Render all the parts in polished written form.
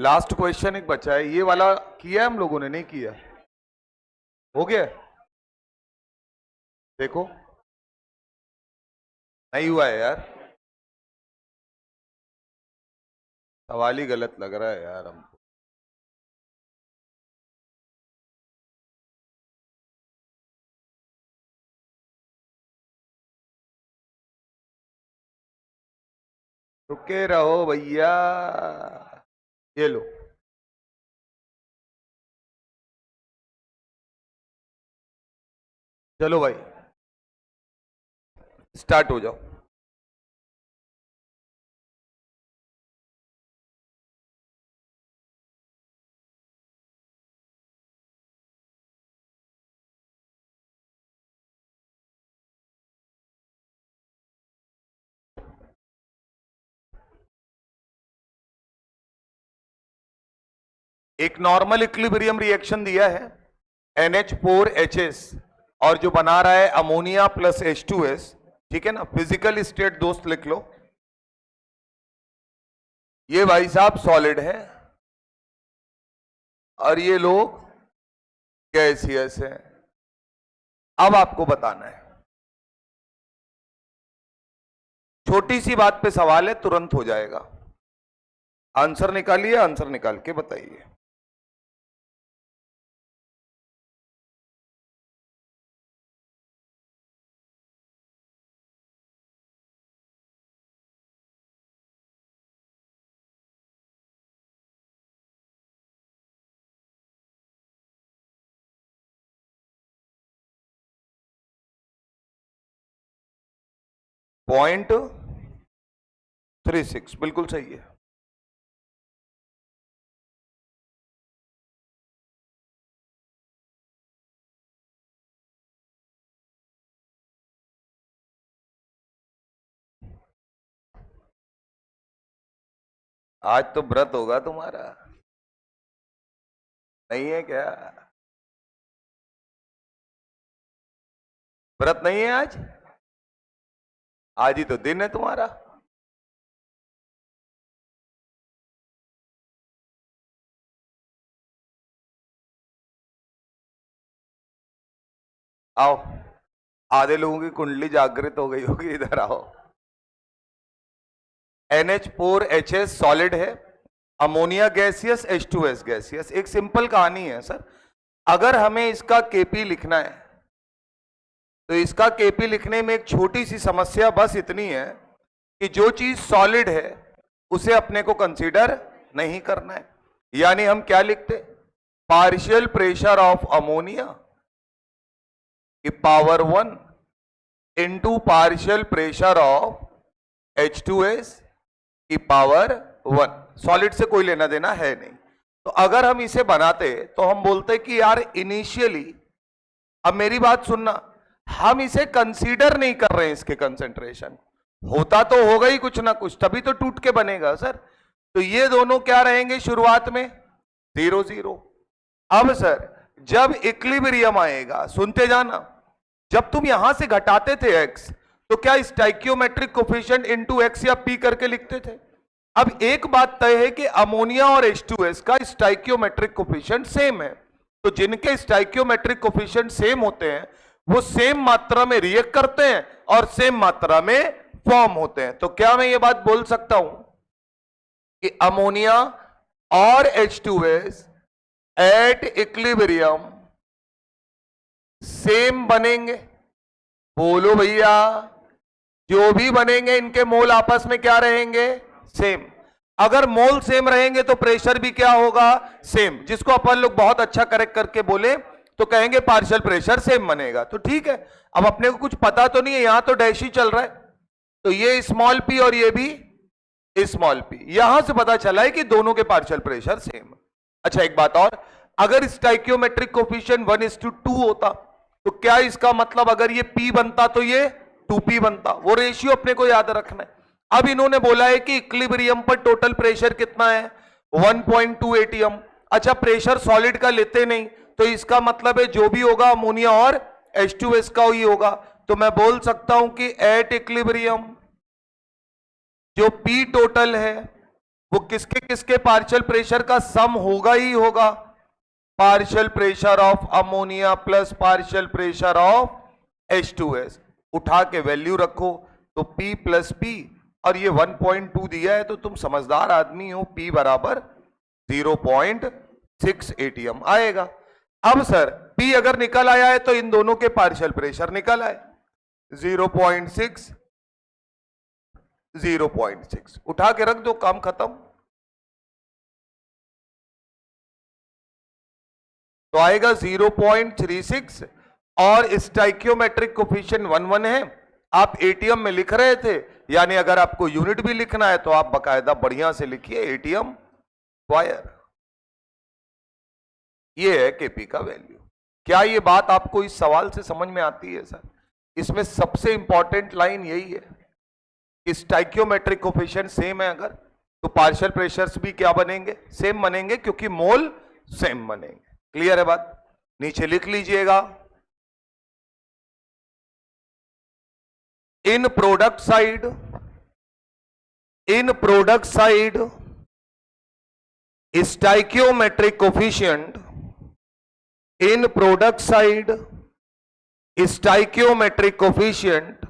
Last question एक बचा है, ये वाला किया है हम लोगों ने, नहीं किया? हो गया? देखो, नहीं हुआ है यार, सवाल ही गलत लग रहा है यार हमको। रुके रहो भैया, ये लो। चलो भाई, स्टार्ट हो जाओ। एक नॉर्मल इक्विलिब्रियम रिएक्शन दिया है, NH4HS, और जो बना रहा है अमोनिया प्लस H2S, ठीक है ना। फिजिकल स्टेट दोस्त लिख लो, ये भाई साहब सॉलिड है और ये लोग गैसियस है। अब आपको बताना है, छोटी सी बात पे सवाल है, तुरंत हो जाएगा। आंसर निकालिए, आंसर निकाल के बताइए। .36 बिल्कुल सही है। आज तो व्रत होगा तुम्हारा, नहीं है क्या? व्रत नहीं है आज? आज ही तो दिन है तुम्हारा। आओ, आधे लोगों की कुंडली जागृत हो गई होगी, इधर आओ। NH4HS सॉलिड है, अमोनिया गैसियस, H2S गैसियस। एक सिंपल कहानी है सर, अगर हमें इसका केपी लिखना है तो इसका केपी लिखने में एक छोटी सी समस्या बस इतनी है कि जो चीज सॉलिड है उसे अपने को कंसीडर नहीं करना है। यानी हम क्या लिखते, पार्शियल प्रेशर ऑफ अमोनिया की power 1 into partial pressure of H2S की पावर 1। सॉलिड से कोई लेना देना है नहीं। तो अगर हम इसे बनाते तो हम बोलते कि यार इनिशियली, अब मेरी बात सुनना, हम इसे कंसीडर नहीं कर रहे हैं, इसके कंसेंट्रेशन होता तो होगा ही कुछ ना कुछ, तभी तो टूट के बनेगा सर। तो ये दोनों क्या रहेंगे शुरुआत में, 0 0। अब सर जब इक्विलिब्रियम आएगा, सुनते जाना, जब तुम यहां से घटाते थे x, तो क्या स्टाइकियोमेट्रिक कोफिशिएंट इनटू x या p करके लिखते थे। अब एक बात तय है कि अमोनिया और H2S का स्टाइकियोमेट्रिक कोफिशिएंट सेम है, तो जिनके स्टाइकियोमेट्रिक कोफिशिएंट सेम होते हैं वो सेम मात्रा में रिएक्ट करते हैं और सेम मात्रा में फॉर्म होते हैं। तो क्या मैं ये बात बोल सकता हूं कि अमोनिया और H2S एट इक्विलिब्रियम सेम बनेंगे? बोलो भैया, जो भी बनेंगे इनके मोल आपस में क्या रहेंगे, सेम। अगर मोल सेम रहेंगे तो प्रेशर भी क्या होगा, सेम, जिसको अपन लोग बहुत अच्छा करेक्ट करके बोले तो कहेंगे पार्शियल प्रेशर सेम बनेगा। तो ठीक है, अब अपने को कुछ पता तो नहीं है, यहां तो डैश ही चल रहा है, तो ये स्मॉल p और ये भी स्मॉल p, यहां से पता चला है कि दोनों के पार्शियल प्रेशर सेम। अच्छा एक बात और, अगर स्टाइकियोमेट्रिक कोफिशिएंट 1:2 होता तो क्या इसका मतलब अगर ये p बनता तो ये 2p बनता, वो रेशियो अपने को याद रखना है। अब इन्होंने बोला है कि इक्विलिब्रियम पर टोटल प्रेशर कितना है, 1.2 atm। अच्छा प्रेशर सॉलिड का लेते नहीं, तो इसका मतलब है जो भी होगा अमोनिया और H2S का ही होगा। तो मैं बोल सकता हूं कि एट इक्विलिब्रियम जो P टोटल है वो किसके किसके पार्शियल प्रेशर का सम होगा ही होगा। Partial pressure of ammonia plus partial pressure of H2S। उठा के वैल्यू रखो तो P प्लस P, और ये 1.2 दिया है तो तुम समझदार आदमी हो, P बराबर 0.6 ATM आएगा। अब सर P अगर निकल आया है तो इन दोनों के पार्शियल प्रेशर निकल आए, 0.6 0.6 उठा के रख दो, काम खत्म। तो आएगा 0.36 और स्टाइकियोमेट्रिक कोफिशिएंट 11 है। आप एटीएम में लिख रहे थे, यानी अगर आपको यूनिट भी लिखना है तो आप बकायदा बढ़िया से लिखिए एटीएम स्क्वायर। ये है केपी का वैल्यू। क्या ये बात आपको इस सवाल से समझ में आती है सर? इसमें सबसे इंपॉर्टेंट लाइन यही है कि स्टाइकियोमेट्रिक कोफिशिएंट सेम है अगर, तो पार्शियल प्रेशर्स भी क्या बनेंगे? सेम बनेंगे, क्योंकि मोल सेम बनेंगे। क्लियर है बात? नीचे लिख लीजिएगा, in product side stoichiometric coefficient, in product side stoichiometric coefficient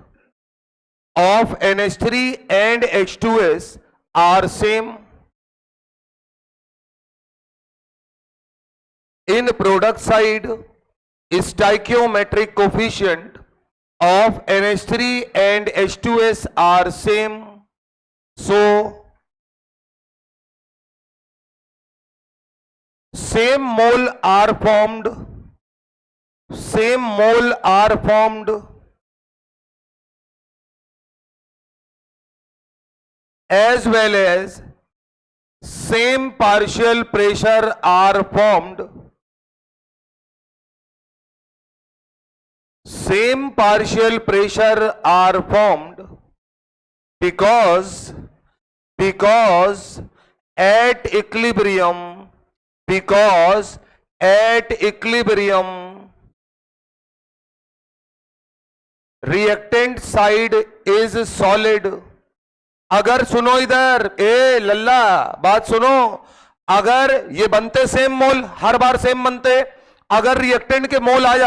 of NH3 and H2S are same. In product side, stoichiometric coefficient of NH3 and H2S are same. So, same mole are formed as well as same partial pressure are formed. Same partial pressure are formed because at equilibrium reactant side is solid. अगर सुनो इधर, ए लल्ला बात सुनो, अगर ये बनते same मोल, हर बार same बनते, अगर रिएक्टेंट के मोल आ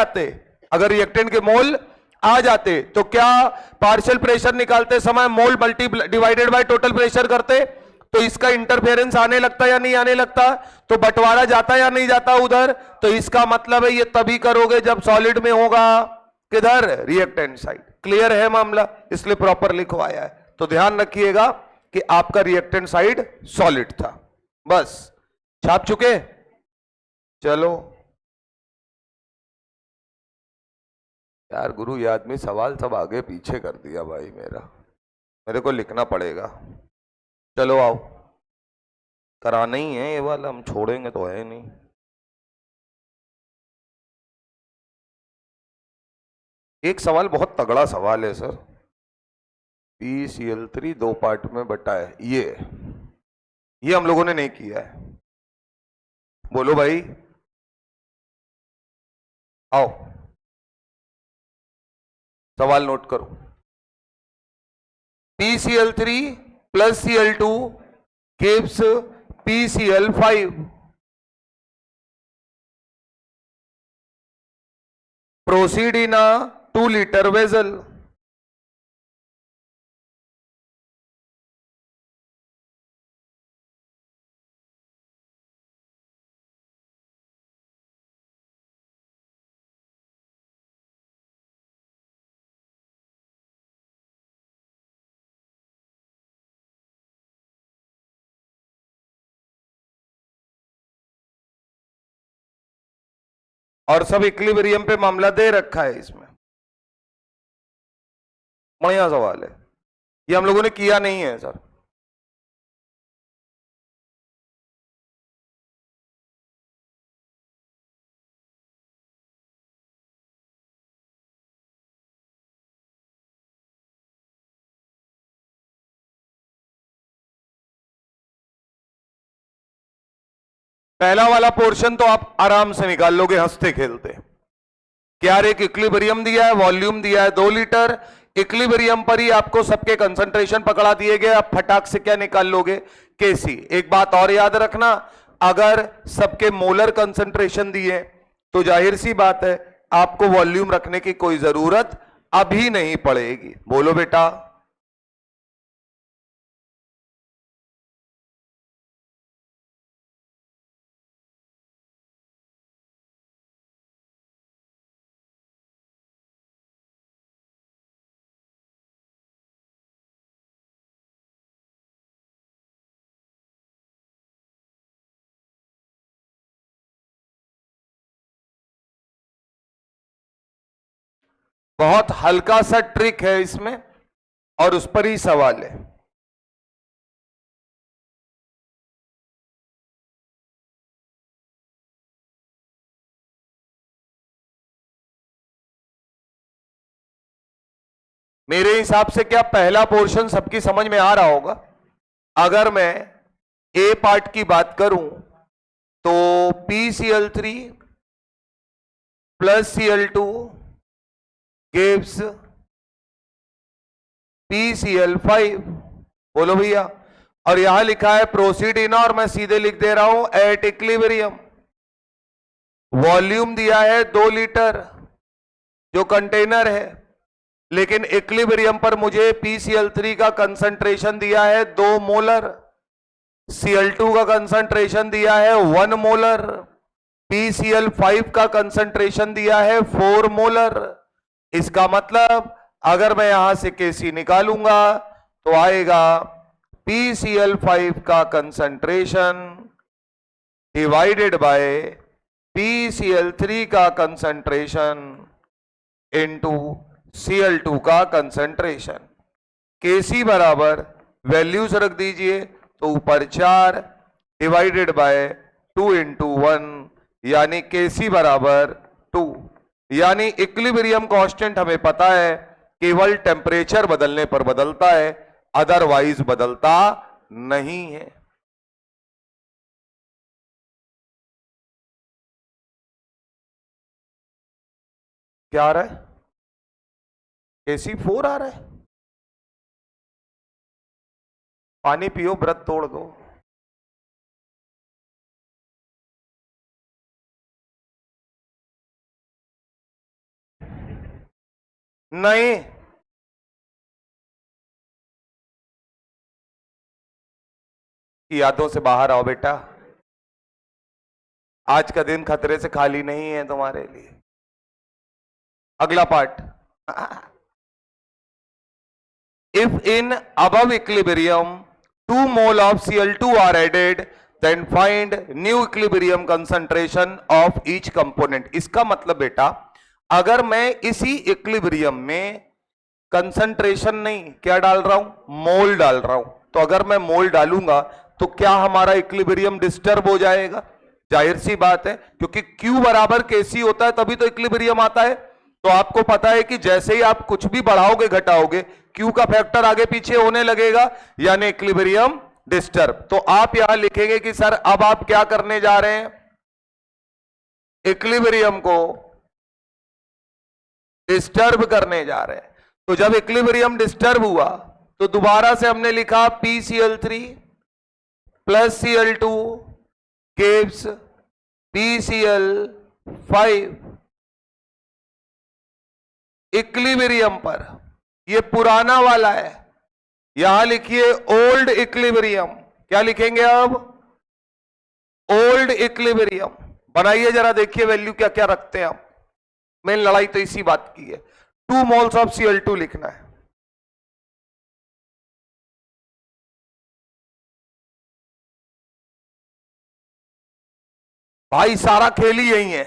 जाते तो क्या पार्शियल प्रेशर निकालते समय मोल डिवाइडेड बाय टोटल प्रेशर करते, तो इसका इंटरफेरेंस आने लगता या नहीं आने लगता, तो बंटवारा जाता या नहीं जाता उधर। तो इसका मतलब है ये तभी करोगे जब सॉलिड में होगा किधर? Reactant side. क्लियर है मामला? इसलिए प्रॉपर लिखवाया है। तो ध्यान रखिएगा कि आपका रिएक्टेंट साइड सॉलिड था। बस छाप चुके? चलो यार गुरु, ये आदमी सवाल सब आगे पीछे कर दिया भाई मेरे को लिखना पड़ेगा। चलो आओ, कराना ही है ये वाला, हम छोड़ेंगे तो है नहीं। एक सवाल बहुत तगड़ा सवाल है सर, PCl3 दो पार्ट में बटा है, ये हम लोगों ने नहीं किया है। बोलो भाई, आओ सवाल नोट करो। PCl3 plus Cl2 gives PCl5. Proceed in a 2-liter vessel. और सब इक्विलिब्रियम पे मामला दे रखा है इसमें। बढ़िया सवाल है, ये हम लोगों ने किया नहीं है सर। पहला वाला पोर्शन तो आप आराम से निकाल लोगे हंसते खेलते। क्या एक इक्विलिब्रियम दिया है, वॉल्यूम दिया है 2 लीटर, इक्विलिब्रियम पर ही आपको सबके कंसंट्रेशन पकड़ा दिए गए, आप फटाक से क्या निकाल लोगे, केसी। एक बात और याद रखना, अगर सबके मोलर कंसंट्रेशन दिए तो जाहिर सी बात है आपको वॉल्यूम रखने की कोई जरूरत अभी नहीं पड़ेगी। बोलो बेटा। बहुत हल्का सा ट्रिक है इसमें और उस पर ही सवाल है। मेरे हिसाब से क्या पहला पोर्शन सबकी समझ में आ रहा होगा। अगर मैं ए पार्ट की बात करूं तो PCl3 plus Cl2 gives PCl5। बोलो भैया। और यहां लिखा है प्रोसीड इन, और मैं सीधे लिख दे रहा हूं एट इक्विलिब्रियम। वॉल्यूम दिया है 2 लीटर जो कंटेनर है, लेकिन इक्विलिब्रियम पर मुझे PCl3 का कंसंट्रेशन दिया है 2 मोलर, Cl2 का कंसंट्रेशन दिया है 1 मोलर, PCl5 का कंसंट्रेशन दिया है 4 मोलर। इसका मतलब अगर मैं यहां से Kc निकालूंगा तो आएगा PCl5 का कंसंट्रेशन डिवाइडेड बाय PCl3 का कंसंट्रेशन इनटू Cl2 का कंसंट्रेशन। Kc बराबर वैल्यूज रख दीजिए तो ऊपर 4 डिवाइडेड बाय 2 इंटू 1, यानी Kc बराबर 2। यानी इक्विलिब्रियम कांस्टेंट हमें पता है केवल टेम्परेचर बदलने पर बदलता है, अदरवाइज बदलता नहीं है। क्या आ रहा है? Kc4 आ रहा है। पानी पियो, व्रत तोड़ दो। नहीं, यादों से बाहर आओ बेटा, आज का दिन खतरे से खाली नहीं है तुम्हारे लिए। अगला part, if in above equilibrium 2 mole of Cl2 are added then find new equilibrium concentration of each component. इसका मतलब बेटा अगर मैं इसी इक्विलिब्रियम में कंसंट्रेशन नहीं क्या डाल रहा हूं, मोल डाल रहा हूं, तो अगर मैं मोल डालूंगा तो क्या हमारा इक्विलिब्रियम डिस्टर्ब हो जाएगा? जाहिर सी बात है, क्योंकि Q बराबर Kc होता है तभी तो इक्विलिब्रियम आता है। तो आपको पता है कि जैसे ही आप कुछ भी बढ़ाओगे घटाओगे Q का फैक्टर आगे पीछे होने लगेगा, यानी इक्विलिब्रियम डिस्टर्ब। तो आप यहां लिखेंगे कि सर अब आप क्या करने जा रहे हैं, इक्विलिब्रियम को डिस्टर्ब करने जा रहे हैं। तो जब इक्विलिब्रियम डिस्टर्ब हुआ तो दोबारा से हमने लिखा PCl3 plus Cl2 gives PCl5। Equilibrium पर ये पुराना वाला है, यहां लिखिए ओल्ड इक्विलिब्रियम। क्या लिखेंगे अब? Old equilibrium. बनाइए जरा, देखिए वैल्यू क्या क्या रखते हैं आप। मेन लड़ाई तो इसी बात की है। 2 मोल्स ऑफ Cl2 लिखना है। भाई सारा खेल ही यही है।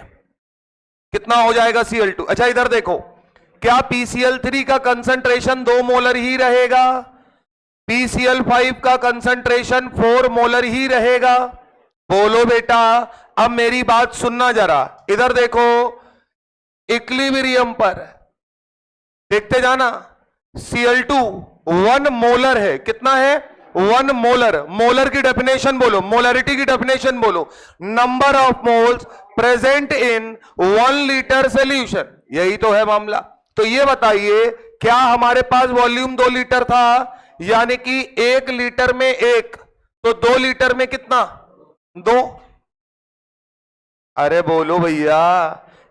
कितना हो जाएगा Cl2? अच्छा इधर देखो, क्या PCl3 का कंसंट्रेशन 2 मोलर ही रहेगा? PCl5 का कंसंट्रेशन 4 मोलर ही रहेगा? बोलो बेटा। अब मेरी बात सुनना जरा, इधर देखो, इक्विलिब्रियम पर देखते जाना, Cl2 1 मोलर है। कितना है? 1 मोलर। मोलर की डेफिनेशन बोलो, मोलरिटी की डेफिनेशन बोलो, number of moles present in 1 litre solution. यही तो है मामला। तो ये बताइए क्या हमारे पास वॉल्यूम 2 लीटर था, यानी कि 1 लीटर में 1, तो 2 लीटर में कितना 2। अरे बोलो भैया,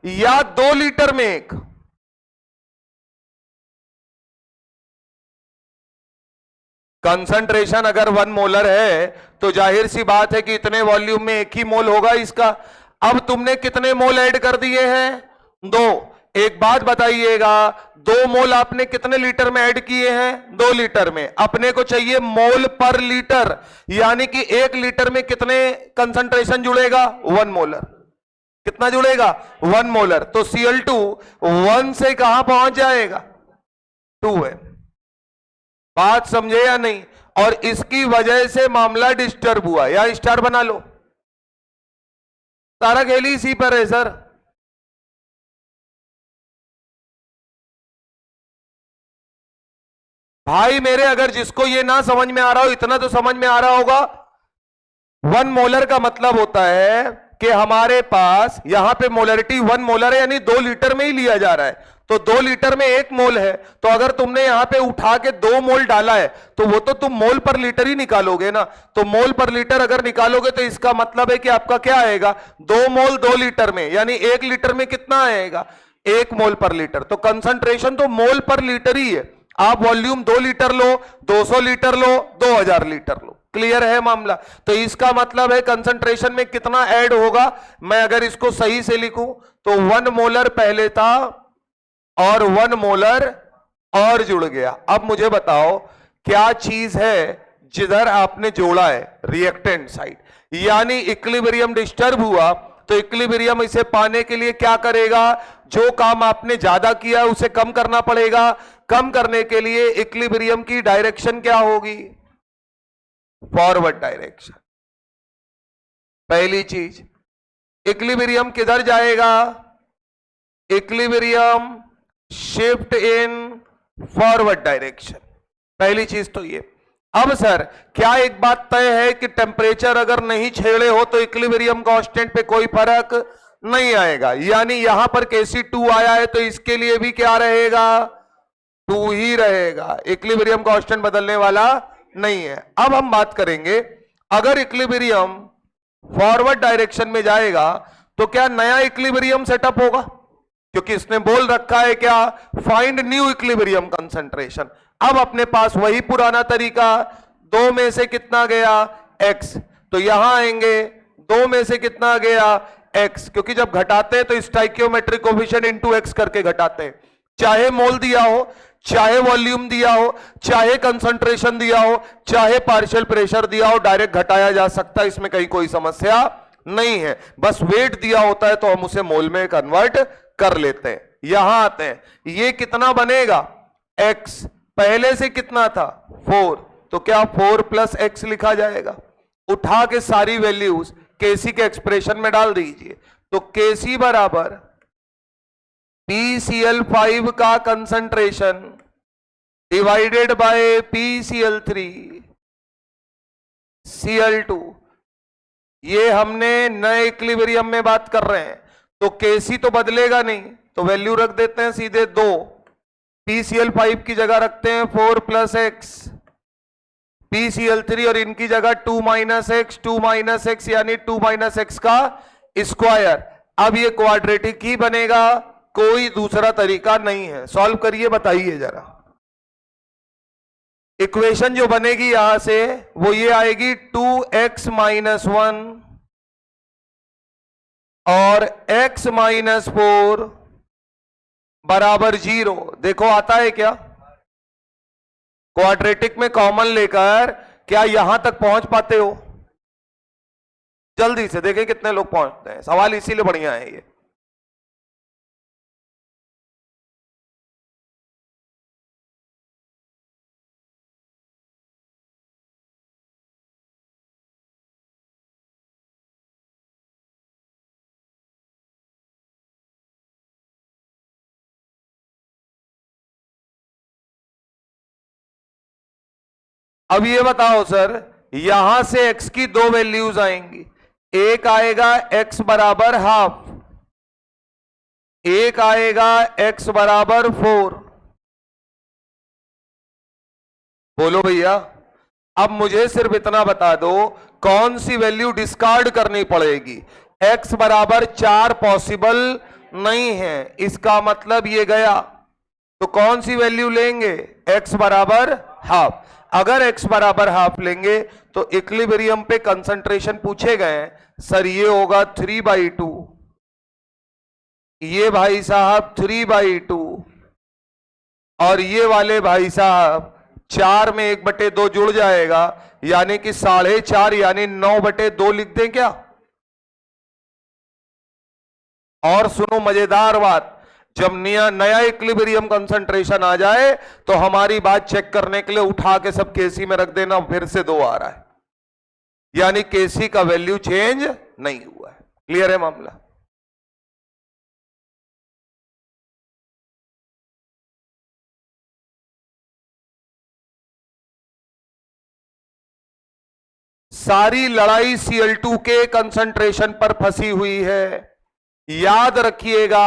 या 2 लीटर में 1। कंसंट्रेशन अगर 1 मोलर है तो जाहिर सी बात है कि इतने वॉल्यूम में 1 ही मोल होगा इसका। अब तुमने कितने मोल ऐड कर दिए हैं, 2। एक बात बताइएगा, 2 मोल आपने कितने लीटर में ऐड किए हैं, 2 लीटर में। अपने को चाहिए मोल पर लीटर, यानी कि 1 लीटर में कितने कंसंट्रेशन जुड़ेगा, 1 मोलर। कितना जुड़ेगा, 1 मोलर। तो Cl2 1 से कहां पहुंच जाएगा, 2 है। बात समझे या नहीं। और इसकी वजह से मामला डिस्टर्ब हुआ, या स्टार बना लो, सारा खेल इसी पर है सर। भाई मेरे, अगर जिसको ये ना समझ में आ रहा हो, इतना तो समझ में आ रहा होगा। 1 मोलर का मतलब होता है कि हमारे पास यहां पे मोलरिटी 1 मोलर है, यानी 2 लीटर में ही लिया जा रहा है। तो 2 लीटर में 1 मोल है, तो अगर तुमने यहां पे उठा के 2 मोल डाला है तो वो तो तुम मोल पर लीटर ही निकालोगे ना। तो मोल पर लीटर अगर निकालोगे तो इसका मतलब है कि आपका क्या आएगा, 2 मोल 2 लीटर में, यानी 1 लीटर में कितना आएगा, 1 मोल पर लीटर। तो कंसंट्रेशन तो मोल पर लीटर ही है। आप वॉल्यूम 2 लीटर लो, 200 लीटर लो, 2000 लीटर लो, क्लियर है मामला। तो इसका मतलब है कंसंट्रेशन में कितना ऐड होगा। मैं अगर इसको सही से लिखूं तो 1 मोलर पहले था और 1 मोलर और जुड़ गया। अब मुझे बताओ क्या चीज है जिधर आपने जोड़ा है, रिएक्टेंट साइड, यानी इक्विलिब्रियम डिस्टर्ब हुआ। तो इक्विलिब्रियम इसे पाने के लिए क्या करेगा, जो काम आपने ज्यादा किया है उसे कम करना पड़ेगा। कम करने के लिए इक्विलिब्रियम की डायरेक्शन क्या होगी, फॉरवर्ड डायरेक्शन। पहली चीज, इक्विलिब्रियम किधर जाएगा, equilibrium shift in forward direction. पहली चीज तो ये। अब सर क्या एक बात तय है कि टेम्परेचर अगर नहीं छेड़े हो तो इक्विलिब्रियम कांस्टेंट पे कोई फर्क नहीं आएगा, यानी यहां पर Kc2 आया है तो इसके लिए भी क्या रहेगा, 2 ही रहेगा। इक्विलिब्रियम कांस्टेंट बदलने वाला नहीं है। अब हम बात करेंगे, अगर इक्विलिब्रियम फॉरवर्ड डायरेक्शन में जाएगा तो क्या नया इक्विलिब्रियम सेटअप होगा, क्योंकि इसने बोल रखा है क्या, फाइंड न्यू इक्विलिब्रियम कंसंट्रेशन। अब अपने पास वही पुराना तरीका, 2 में से कितना गया, x, तो यहां आएंगे 2 में से कितना गया, x, क्योंकि जब घटाते हैं तो स्टोइकियोमेट्रिक कोएफिशिएंट इनटू x करके घटाते हैं। चाहे मोल दिया हो, चाहे वॉल्यूम दिया हो, चाहे कंसंट्रेशन दिया हो, चाहे पार्शियल प्रेशर दिया हो, डायरेक्ट घटाया जा सकता है, इसमें कहीं कोई समस्या नहीं है। बस वेट दिया होता है तो हम उसे मोल में कन्वर्ट कर लेते हैं। यहां आते हैं, ये कितना बनेगा, x, पहले से कितना था 4, तो क्या 4 + x लिखा जाएगा। उठा के सारी वैल्यूज Kc के एक्सप्रेशन में डाल दीजिए। तो Kc बराबर PCl5 का concentration divided by PCl3 Cl2। ये हमने नए इक्विलिब्रियम में बात कर रहे हैं, तो Kc तो बदलेगा नहीं, तो वैल्यू रख देते हैं सीधे 2, PCl5 की जगह रखते हैं 4 + x, PCl3 और इनकी जगह 2 - x, 2 - x यानी 2 - x का स्क्वायर। अब ये क्वाड्रेटिक ही बनेगा, कोई दूसरा तरीका नहीं है। सॉल्व करिए, बताइए जरा। इक्वेशन जो बनेगी यहां से वो ये आएगी, 2x - 1 और x - 4 बराबर 0। देखो आता है क्या, क्वाड्रेटिक में कॉमन लेकर क्या यहां तक पहुंच पाते हो, जल्दी से देखें कितने लोग पहुंचते हैं, सवाल इसीलिए बढ़िया है ये। अब ये बताओ सर, यहां से x की 2 वैल्यूज आएंगी, एक आएगा x बराबर हाफ, एक आएगा x बराबर 4। बोलो भैया। अब मुझे सिर्फ इतना बता दो कौन सी वैल्यू डिस्कार्ड करनी पड़ेगी। x बराबर 4 पॉसिबल नहीं है, इसका मतलब ये गया, तो कौन सी वैल्यू लेंगे, x बराबर हाफ। अगर x बराबर हाफ लेंगे तो इक्विलिब्रियम पे कंसंट्रेशन पूछे गए सर, ये होगा 3/2, ये भाई साहब 3/2, और ये वाले भाई साहब 4 में 1/2 जुड़ जाएगा, यानी कि 4.5 यानी 9/2 लिख दें क्या। और सुनो मजेदार बात, जब नया इक्विलिब्रियम कंसंट्रेशन आ जाए तो हमारी बात चेक करने के लिए उठा के सब केसी में रख देना, फिर से 2 आ रहा है, यानी केसी का वैल्यू चेंज नहीं हुआ है। क्लियर है मामला। सारी लड़ाई Cl2 के कंसंट्रेशन पर फंसी हुई है। याद रखिएगा,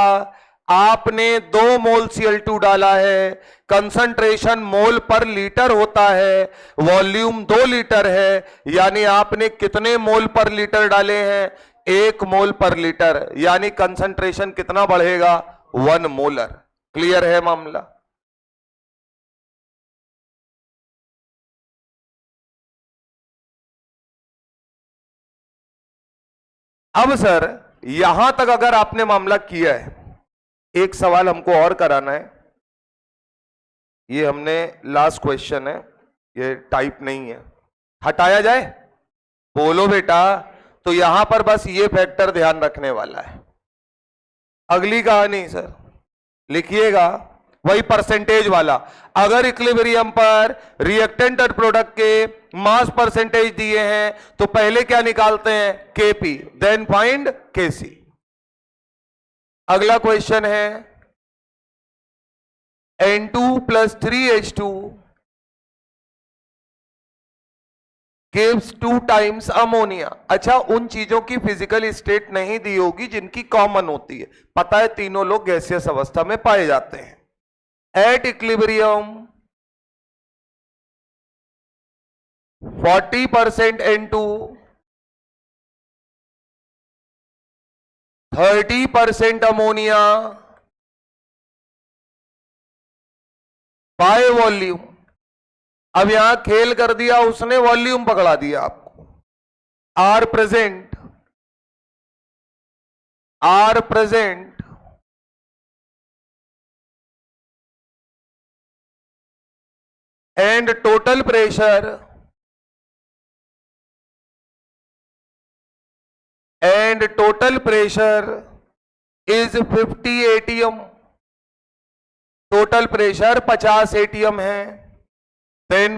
आपने 2 मोल Cl2 डाला है, कंसंट्रेशन मोल पर लीटर होता है, वॉल्यूम 2 लीटर है, यानी आपने कितने मोल पर लीटर डाले हैं, 1 मोल पर लीटर, यानी कंसंट्रेशन कितना बढ़ेगा, 1 मोलर। क्लियर है मामला। अब सर यहां तक अगर आपने मामला किया है, एक सवाल हमको और कराना है, ये हमने लास्ट क्वेश्चन है, ये टाइप नहीं है, हटाया जाए, बोलो बेटा। तो यहां पर बस ये फैक्टर ध्यान रखने वाला है। अगली कहानी सर लिखिएगा, वही परसेंटेज वाला। अगर इक्विलिब्रियम पर रिएक्टेंट और प्रोडक्ट के मास परसेंटेज दिए हैं तो पहले क्या निकालते हैं, केपी, देन फाइंड केसी। अगला क्वेश्चन है N2 + 3H2 gives 2 times ammonia. अच्छा, उन चीजों की फिजिकल स्टेट नहीं दी होगी जिनकी कॉमन होती है, पता है तीनों लोग गैसियस अवस्था में पाए जाते हैं। At equilibrium 40% N2, 30% ammonia by volume. अब यहां खेल कर दिया उसने, वॉल्यूम पकड़ा दिया आपको। Are present and total pressure is 50 ATM। Total pressure 50 ATM है। Then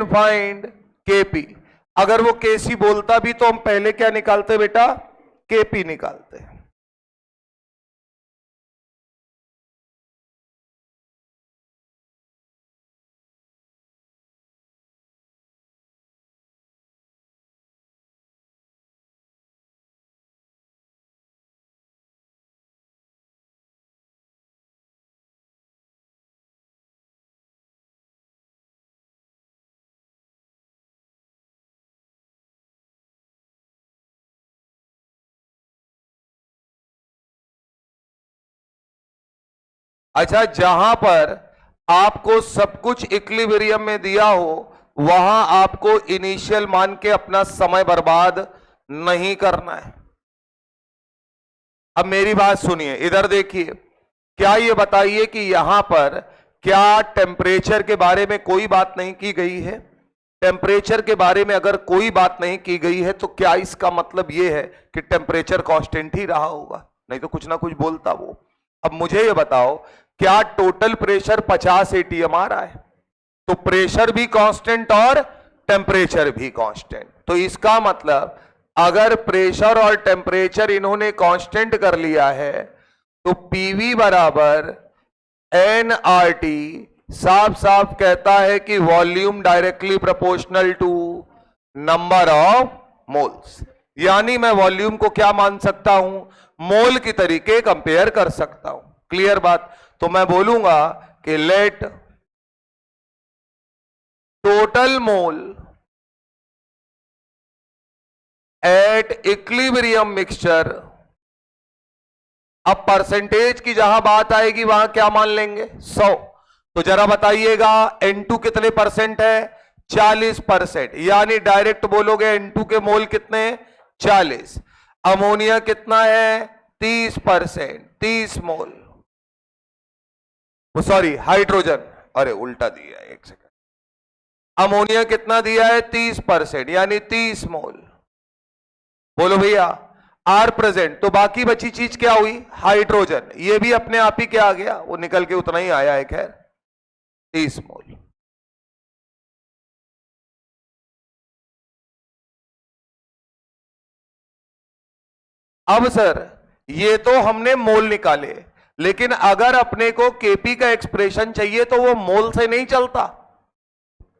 find Kp. अगर वो केसी बोलता भी तो हम पहले क्या निकालते बेटा, केपी निकालते। अच्छा, जहां पर आपको सब कुछ इक्विलिब्रियम में दिया हो वहां आपको इनिशियल मान के अपना समय बर्बाद नहीं करना है। अब मेरी बात सुनिए, इधर देखिए, क्या ये बताइए कि यहां पर क्या टेम्परेचर के बारे में कोई बात नहीं की गई है। टेम्परेचर के बारे में अगर कोई बात नहीं की गई है तो क्या इसका मतलब यह है कि टेम्परेचर कांस्टेंट ही रहा होगा, नहीं तो कुछ ना कुछ बोलता वो। अब मुझे ये बताओ, क्या टोटल प्रेशर 50 ATM आ रहा है, तो प्रेशर भी कांस्टेंट और टेम्परेचर भी कांस्टेंट, तो इसका मतलब अगर प्रेशर और टेम्परेचर इन्होंने कांस्टेंट कर लिया है तो पीवी बराबर NRT साफ साफ कहता है कि volume directly proportional to number of moles. यानी मैं वॉल्यूम को क्या मान सकता हूं, मोल की तरीके कंपेयर कर सकता हूं। क्लियर बात? तो मैं बोलूंगा कि let total mole at equilibrium mixture. अब परसेंटेज की जहां बात आएगी वहां क्या मान लेंगे? 100। तो जरा बताइएगा N2 कितने परसेंट है? 40%। यानी डायरेक्ट बोलोगे N2 के मोल कितने? 40। अमोनिया कितना है? 30%, 30 मोल। वो सॉरी हाइड्रोजन, अरे उल्टा दिया है, एक सेकंड। अमोनिया कितना दिया है? 30%, यानी 30 मोल। बोलो भैया आर प्रेजेंट। तो बाकी बची चीज क्या हुई? हाइड्रोजन। ये भी अपने आप ही क्या आ गया? वो निकल के उतना ही आया है, खैर 30 मोल। अब सर ये तो हमने मोल निकाले, लेकिन अगर अपने को केपी का एक्सप्रेशन चाहिए तो वो मोल से नहीं चलता।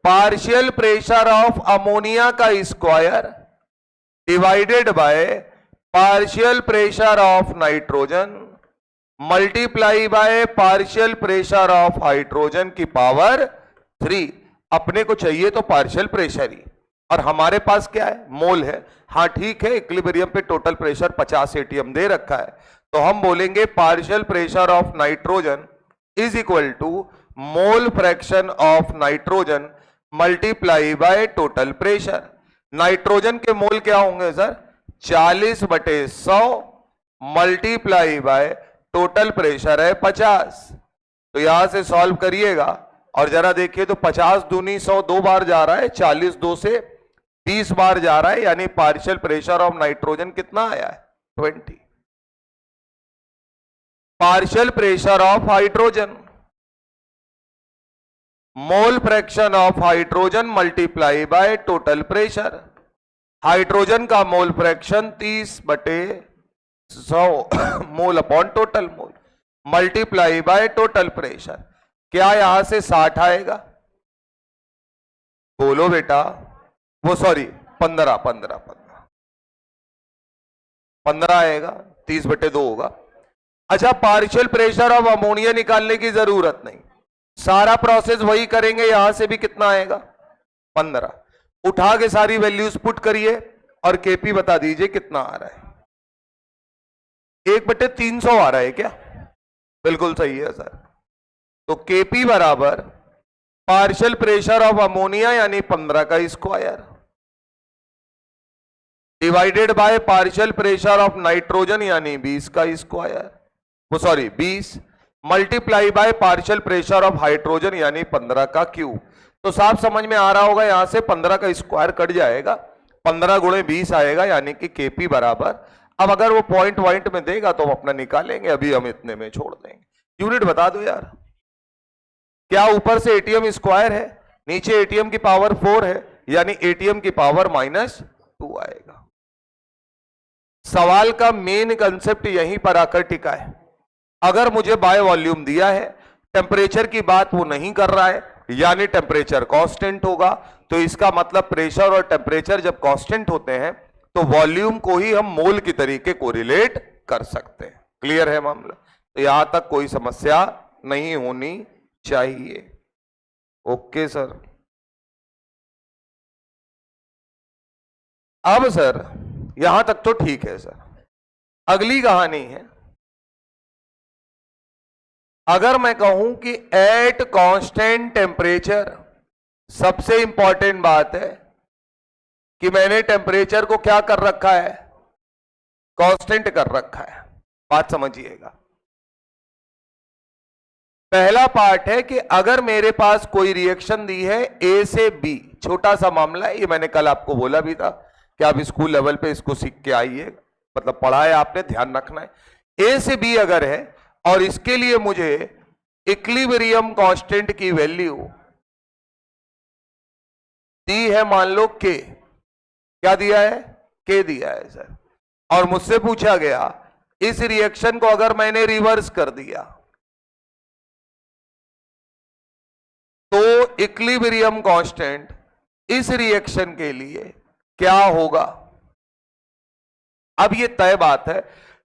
पार्शियल प्रेशर ऑफ अमोनिया का square divided by partial pressure of nitrogen multiply by partial pressure of hydrogen की पावर 3। अपने को चाहिए तो पार्शियल प्रेशर ही, और हमारे पास क्या है? मोल है। हाँ ठीक है, इक्विलिब्रियम पे टोटल प्रेशर 50 एटीएम दे रखा है, तो हम बोलेंगे partial pressure of nitrogen is equal to mole fraction of nitrogen multiply by total pressure. Nitrogen के मोल क्या होंगे sir? 40/100 multiply by total pressure है 50। तो यहां से सॉल्व करिएगा और जरा देखिए तो 50 दूनी 100 दो बार जा रहा है, 40 2 से 20 बार जा रहा है, यानी पार्शियल प्रेशर ऑफ नाइट्रोजन कितना आया है? 20। Partial pressure of hydrogen mole fraction of hydrogen multiply by total pressure. Hydrogen का mole fraction 30/100 mole upon total mole multiply by total pressure. क्या यहां से 60 आएगा? बोलो बेटा। वो सॉरी 15 आएगा, 30/2 होगा। अच्छा, पार्शियल प्रेशर ऑफ अमोनिया निकालने की जरूरत नहीं, सारा प्रोसेस वही करेंगे। यहां से भी कितना आएगा? 15। उठा के सारी वैल्यूज पुट करिए और केपी बता दीजिए कितना आ रहा है। 1/300 आ रहा है क्या? बिल्कुल सही है सर। तो केपी बराबर पार्शियल प्रेशर ऑफ अमोनिया यानी 15 का square divided by partial pressure of nitrogen यानी 20 का स्क्वायर, वो sorry 20 multiply by partial pressure of hydrogen यानी 15 का क्यूब। तो साफ समझ में आ रहा होगा, यहां से 15 का स्क्वायर कट जाएगा, 15 × 20 आएगा, यानी कि केपी बराबर। अब अगर वो पॉइंट वाइंट में देगा तो हम अपना निकालेंगे, अभी हम इतने में छोड़ देंगे। यूनिट बता दो यार। क्या ऊपर से एटीएम स्क्वायर है, नीचे एटीएम की पावर 4 है, यानी एटीएम की पावर -2 आएगा। सवाल का मेन कंसेप्ट यहीं पर आकर टिका है। अगर मुझे बाय वॉल्यूम दिया है, टेम्परेचर की बात वो नहीं कर रहा है, यानी टेम्परेचर कांस्टेंट होगा, तो इसका मतलब प्रेशर और टेम्परेचर जब कांस्टेंट होते हैं तो वॉल्यूम को ही हम मोल की तरीके को रिलेट कर सकते हैं। क्लियर है मामला? तो यहां तक कोई समस्या नहीं होनी चाहिए। Okay sir. अब सर यहां तक तो ठीक है सर। अगली कहानी है, अगर मैं कहूं कि एट कांस्टेंट टेम्परेचर, सबसे इंपॉर्टेंट बात है कि मैंने टेम्परेचर को क्या कर रखा है? कांस्टेंट कर रखा है। बात समझिएगा। पहला पार्ट है कि अगर मेरे पास कोई रिएक्शन दी है ए से बी, छोटा सा मामला है ये, मैंने कल आपको बोला भी था कि आप स्कूल लेवल पे इसको सीख के आइए, मतलब पढ़ा है आपने, ध्यान रखना है। ए से बी अगर है और इसके लिए मुझे इक्विलिब्रियम कांस्टेंट की वैल्यू दी है, मान लो के, क्या दिया है? के दिया है सर, और मुझसे पूछा गया इस रिएक्शन को अगर मैंने रिवर्स कर दिया तो इक्विलिब्रियम कांस्टेंट इस रिएक्शन के लिए क्या होगा? अब ये तय बात है,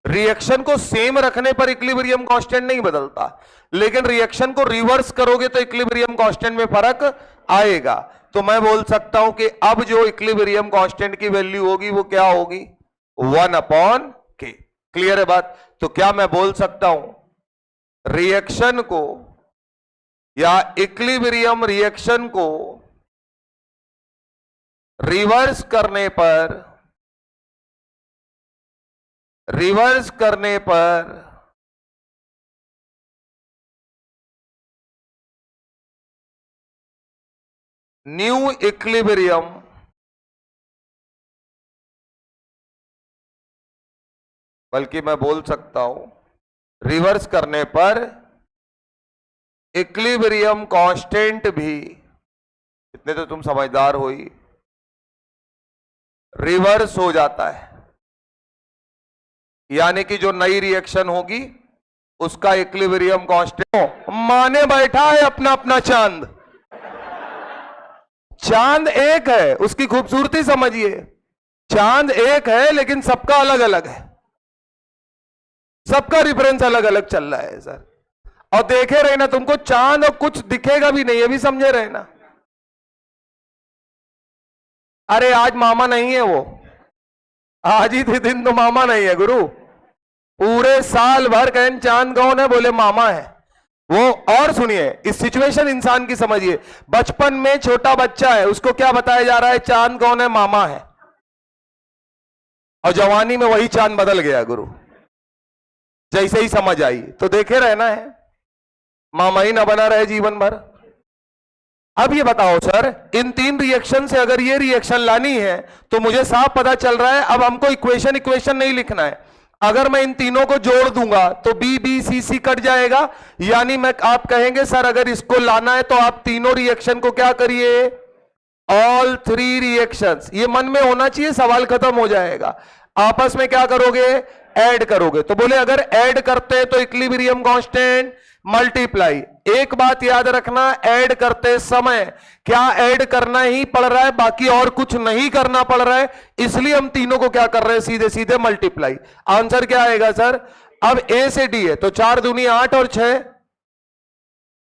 रिएक्शन को सेम रखने पर इक्विलिब्रियम कांस्टेंट नहीं बदलता, लेकिन रिएक्शन को रिवर्स करोगे तो इक्विलिब्रियम कांस्टेंट में फर्क आएगा। तो मैं बोल सकता हूं कि अब जो इक्विलिब्रियम कांस्टेंट की वैल्यू होगी वो क्या होगी, 1/k। क्लियर है बात? तो क्या मैं बोल सकता हूं रिएक्शन को या इक्विलिब्रियम रिएक्शन को रिवर्स करने पर न्यू इक्विलिब्रियम बल्कि मैं बोल सकता हूं रिवर्स करने पर इक्विलिब्रियम कांस्टेंट भी, इतने तो तुम समझदार हो ही, रिवर्स हो जाता है। यानी कि जो नई रिएक्शन होगी उसका इक्विलिब्रियम कांस्टेंट माने बैठा है अपना अपना चांद। चांद एक है, उसकी खूबसूरती समझिए। चांद एक है लेकिन सबका अलग अलग है, सबका रिफरेंस अलग अलग चल रहा है सर। और देखे रहे ना, तुमको चांद और कुछ दिखेगा भी नहीं, ये भी समझे रहे ना। अरे आज मामा नहीं है वो, आज ही दिन तो मामा नहीं है गुरु। पूरे साल भर कहें चांद कौन है, बोले मामा है वो। और सुनिए, इस सिचुएशन इंसान की समझिए। बचपन में छोटा बच्चा है, उसको क्या बताया जा रहा है, चांद कौन है, मामा है। और जवानी में वही चांद बदल गया गुरु, जैसे ही समझ आई। तो देखे रहना है, मामा ही ना बना रहे जीवन भर। अब ये बताओ सर, इन तीन रिएक्शन से अगर ये रिएक्शन लानी है तो मुझे साफ पता चल रहा है अब हमको इक्वेशन नहीं लिखना है। अगर मैं इन तीनों को जोड़ दूंगा तो बी बी सी सी कट जाएगा। यानी मैं, आप कहेंगे सर अगर इसको लाना है तो आप तीनों रिएक्शन को क्या करिए, ऑल थ्री रिएक्शंस। ये मन में होना चाहिए, सवाल खत्म हो जाएगा। आपस में क्या करोगे, ऐड करोगे। तो बोले अगर ऐड करते हैं तो इक्विलिब्रियम कांस्टेंट मल्टीप्लाई। एक बात याद रखना, ऐड करते समय क्या ऐड करना ही पड़ रहा है, बाकी और कुछ नहीं करना पड़ रहा है, इसलिए हम तीनों को क्या कर रहे हैं, सीधे सीधे मल्टीप्लाई। आंसर क्या आएगा सर, अब ए से डी है तो 4 दूनी 8 और 6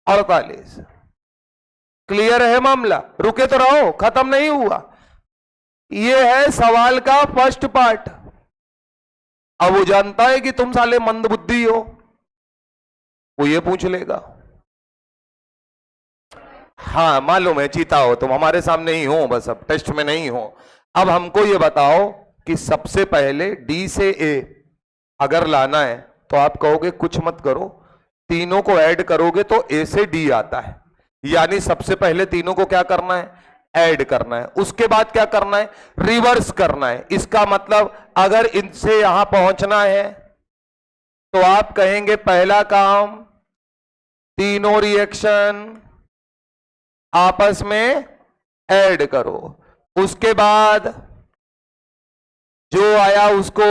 48। क्लियर है मामला? रुके तो रहो, खत्म नहीं हुआ। यह है सवाल का फर्स्ट पार्ट। अब वो जानता है कि तुम साले मंदबुद्धि हो, वो ये पूछ लेगा। हाँ मालूम है, चीता हो तुम, हमारे सामने ही हो, बस अब टेस्ट में नहीं हो। अब हमको ये बताओ कि सबसे पहले डी से ए अगर लाना है तो आप कहोगे कुछ मत करो, तीनों को ऐड करोगे तो ए से डी आता है। यानी सबसे पहले तीनों को क्या करना है, ऐड करना है। उसके बाद क्या करना है, रिवर्स करना है। इसका मतलब अगर इनसे यहां पहुंचना है तो आप कहेंगे पहला काम, तीनों रिएक्शन आपस में ऐड करो। उसके बाद जो आया उसको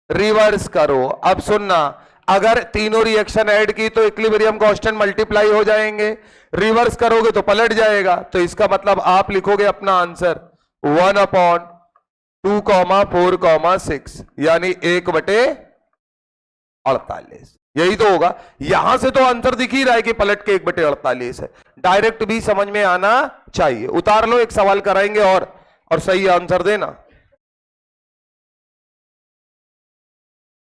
रिवर्स करो। अब सुनना, अगर तीनों रिएक्शन ऐड की तो इक्विलिब्रियम कांस्टेंट मल्टीप्लाई हो जाएंगे, रिवर्स करोगे तो पलट जाएगा। तो इसका मतलब आप लिखोगे अपना आंसर 1/2,4,6 यानी 1/48। यही तो होगा। यहां से तो आंसर दिख ही रहा है कि पलट के 1/48 है। डायरेक्ट भी समझ में आना चाहिए। उतार लो, एक सवाल कराएंगे और सही आंसर देना।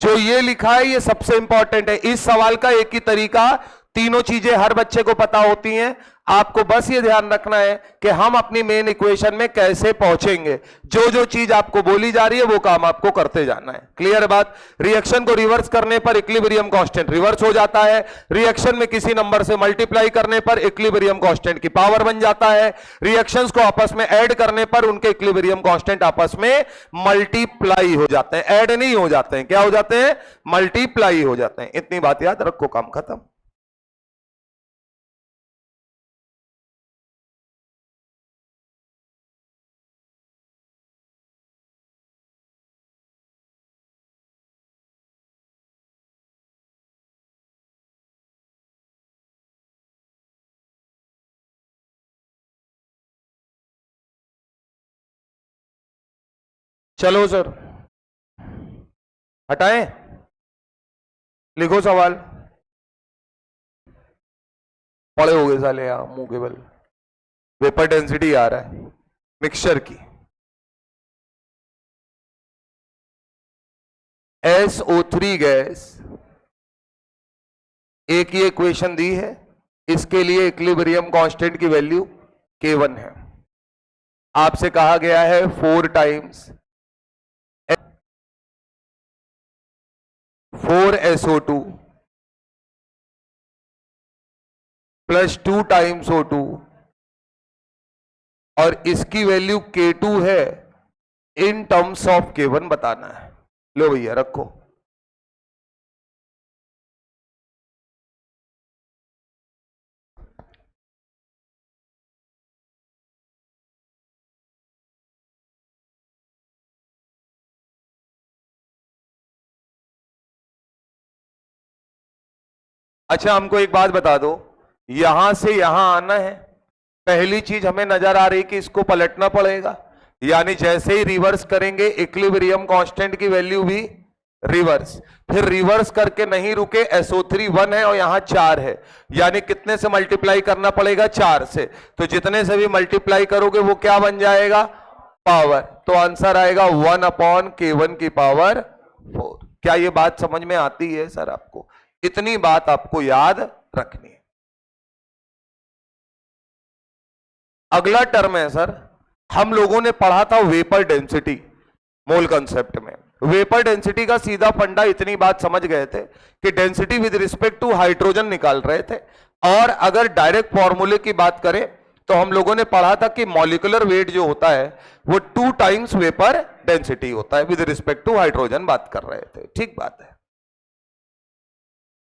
जो ये लिखा है ये सबसे इंपॉर्टेंट है। इस सवाल का एक ही तरीका, तीनों चीजें हर बच्चे को पता होती हैं, आपको बस ये ध्यान रखना है कि हम अपनी मेन इक्वेशन में कैसे पहुंचेंगे। जो जो चीज आपको बोली जा रही है वो काम आपको करते जाना है। क्लियर बात? रिएक्शन को रिवर्स करने पर इक्विलिब्रियम कांस्टेंट रिवर्स हो जाता है, रिएक्शन में किसी नंबर से मल्टीप्लाई करने पर इक्विलिब्रियम कांस्टेंट की पावर बन जाता है, रिएक्शंस को आपस में ऐड करने पर उनके इक्विलिब्रियम कांस्टेंट आपस में मल्टीप्लाई हो जाते हैं। ऐड नहीं हो जाते हैं, क्या हो जाते हैं, मल्टीप्लाई हो जाते हैं। इतनी बात याद रखो, काम खत्म। चलो सर, हटाएं। लिखो सवाल, पढ़े होगे साले यहां मुंह के बल। वेपर डेंसिटी आ रहा है मिक्सचर की, SO3 गैस, एक ये इक्वेशन दी है, इसके लिए इक्विलिब्रियम कांस्टेंट की वैल्यू K1 है। आपसे कहा गया है 4 times 4SO2 plus 2 times O2 और इसकी वैल्यू K2 है इन टर्म्स ऑफ K1 बताना है। लो भैया रखो। अच्छा हमको एक बात बता दो, यहां से यहां आना है, पहली चीज हमें नजर आ रही कि इसको पलटना पड़ेगा, यानी जैसे ही रिवर्स करेंगे इक्विलिब्रियम कांस्टेंट की वैल्यू भी रिवर्स, फिर रिवर्स करके नहीं रुके, SO3 1 है और यहां 4 है, यानी कितने से मल्टीप्लाई करना पड़ेगा 4 से, तो जितने से भी मल्टीप्लाई करोगे वो क्या बन जाएगा पावर, तो आंसर आएगा 1/K1 की पावर 4। क्या ये बात समझ में आती है सर आपको? इतनी बात आपको याद रखनी है। अगला टर्म है सर, हम लोगों ने पढ़ा था वेपर डेंसिटी मोल कंसेप्ट में। वेपर डेंसिटी का सीधा फंडा इतनी बात समझ गए थे कि density with respect to hydrogen निकाल रहे थे, और अगर डायरेक्ट फॉर्मूले की बात करें तो हम लोगों ने पढ़ा था कि मॉलिक्यूलर वेट जो होता है वो 2 टाइम्स वेपर डेंसिटी होता है, विद रिस्पेक्ट टू हाइड्रोजन बात कर रहे थे, ठीक बात है।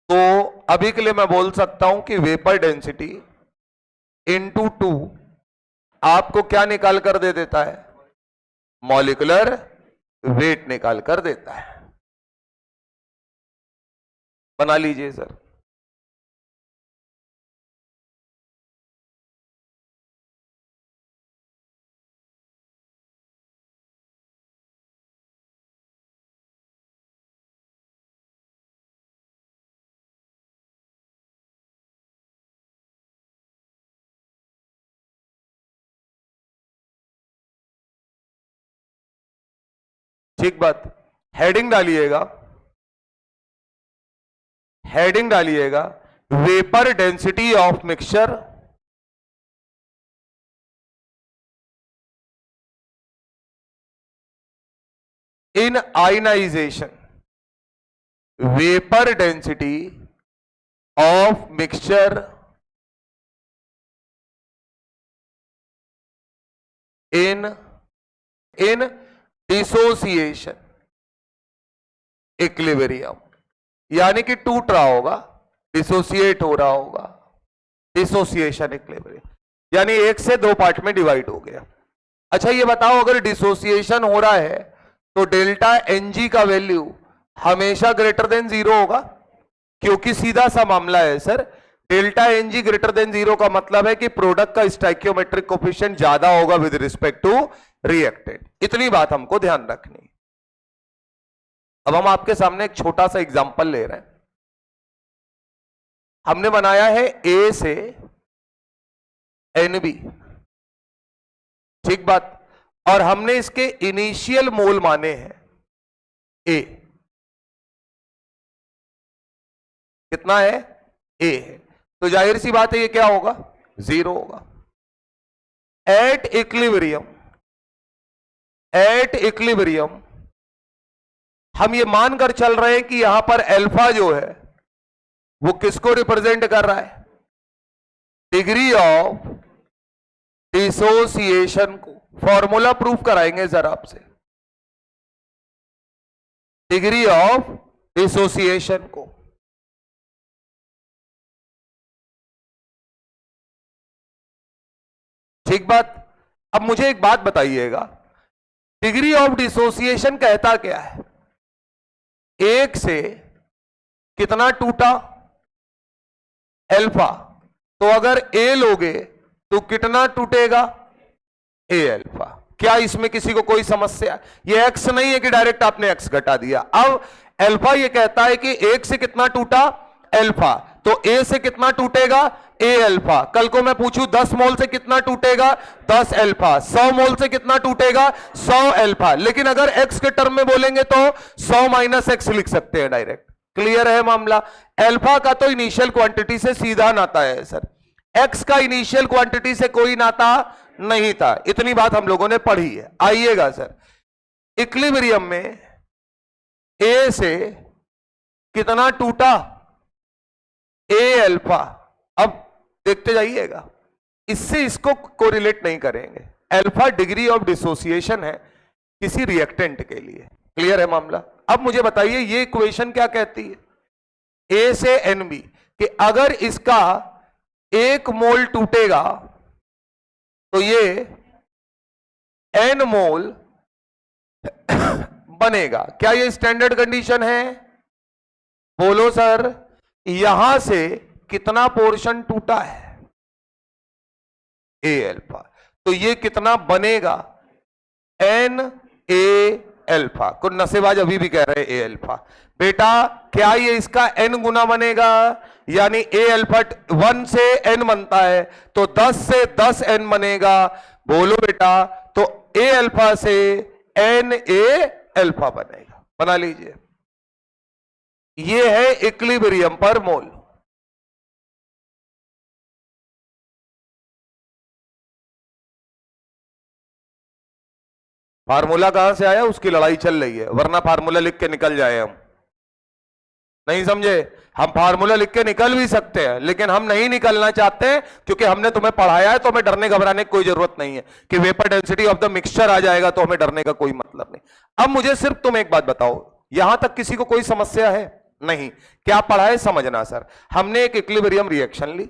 तो अभी के लिए मैं बोल सकता हूं कि वेपर डेंसिटी इंटू 2 आपको क्या निकाल कर दे देता है? मॉलिक्यूलर वेट निकाल कर देता है। बना लीजिए सर। ठीक बात, हेडिंग डालिएगा, हेडिंग डालिएगा vapour density of mixture in ionisation, vapour density of mixture in dissociation equilibrium, यानी कि टूट रहा होगा, डिसोसिएट हो रहा होगा, डिसोसिएशन इक्विलिब्रियम, यानी एक से 2 पार्ट में डिवाइड हो गया। अच्छा ये बताओ, अगर डिसोसिएशन हो रहा है तो डेल्टा Ng का वैल्यू हमेशा ग्रेटर देन 0 होगा, क्योंकि सीधा सा मामला है sir, delta Ng greater than 0 का मतलब है कि प्रोडक्ट का स्टोइकियोमेट्रिक कोफिशिएंट ज्यादा होगा विद रिस्पेक्ट टू रिएक्टेंट। इतनी बात हमको ध्यान रखनी। अब हम आपके सामने एक छोटा सा एग्जांपल ले रहे हैं। हमने बनाया है A से NB, ठीक बात, और हमने इसके इनिशियल मोल माने हैं A, कितना है A है, तो जाहिर सी बात है ये क्या होगा 0 होगा। एट इक्विलिब्रियम हम ये मानकर चल रहे हैं कि यहां पर अल्फा जो है वो किसको रिप्रेजेंट कर रहा है? डिग्री ऑफ डिसोसिएशन को। फॉर्मूला प्रूफ कराएंगे सर आपसे, डिग्री ऑफ डिसोसिएशन को। ठीक बात। अब मुझे एक बात बताइएगा, डिग्री ऑफ डिसोसिएशन कहता क्या है? एक से कितना टूटा? अल्फा, तो अगर ए लोगे तो कितना टूटेगा? ए अल्फा। क्या इसमें किसी को कोई समस्या? ये एक्स नहीं है कि डायरेक्ट आपने एक्स घटा दिया। अब अल्फा ये कहता है कि 1 से कितना टूटा अल्फा, तो ए से कितना टूटेगा ए अल्फा। कल को मैं पूछूं 10 मोल से कितना टूटेगा 10 अल्फा, 100 मोल से कितना टूटेगा 100 अल्फा। लेकिन अगर एक्स के टर्म में बोलेंगे तो 100 माइनस एक्स लिख सकते हैं डायरेक्ट। क्लियर है मामला। अल्फा का तो इनिशियल क्वांटिटी से सीधा नाता है सर, एक्स का इनिशियल क्वांटिटी से कोई नाता नहीं था। इतनी बात हम लोगों ने पढ़ी है। आइएगा सर, इक्विलिब्रियम में ए से कितना टूटा ए अल्फा। अब देखते जाइएगा, इससे इसको कोरिलेट नहीं करेंगे। अल्फा डिग्री ऑफ डिसोसिएशन है किसी रिएक्टेंट के लिए। क्लियर है मामला। अब मुझे बताइए ये इक्वेशन क्या कहती है, ए से एन बी, कि अगर इसका 1 मोल टूटेगा तो ये एन मोल बनेगा। क्या ये स्टैंडर्ड कंडीशन है? बोलो सर, यहां से कितना पोर्शन टूटा है ए अल्फा, तो ये कितना बनेगा एन ए अल्फा। कुछ नशेबाज अभी भी कह रहे हैं ए अल्फा। बेटा क्या ये इसका एन गुना बनेगा, यानी ए अल्फा 1 से एन बनता है तो 10 से 10 एन बनेगा। बोलो बेटा, तो ए अल्फा से एन ए अल्फा बनेगा। बना लीजिए, ये है इक्विलिब्रियम पर मोल। फार्मूला कहां से आया, उसकी लड़ाई चल रही है, वरना फार्मूला लिख के निकल जाए हम। नहीं समझे? हम फार्मूला लिख के निकल भी सकते हैं, लेकिन हम नहीं निकलना चाहते हैं क्योंकि हमने तुम्हें पढ़ाया है, तो हमें डरने घबराने की कोई जरूरत नहीं है कि vapour density of the mixture आ जाएगा तो हमें डरने का कोई मतलब नहीं। अब मुझे सिर्फ तुम एक बात बताओ, यहां तक किसी को कोई समस्या है? नहीं। क्या पढ़ा है समझना सर। हमने एक इक्विलिब्रियम रिएक्शन ली,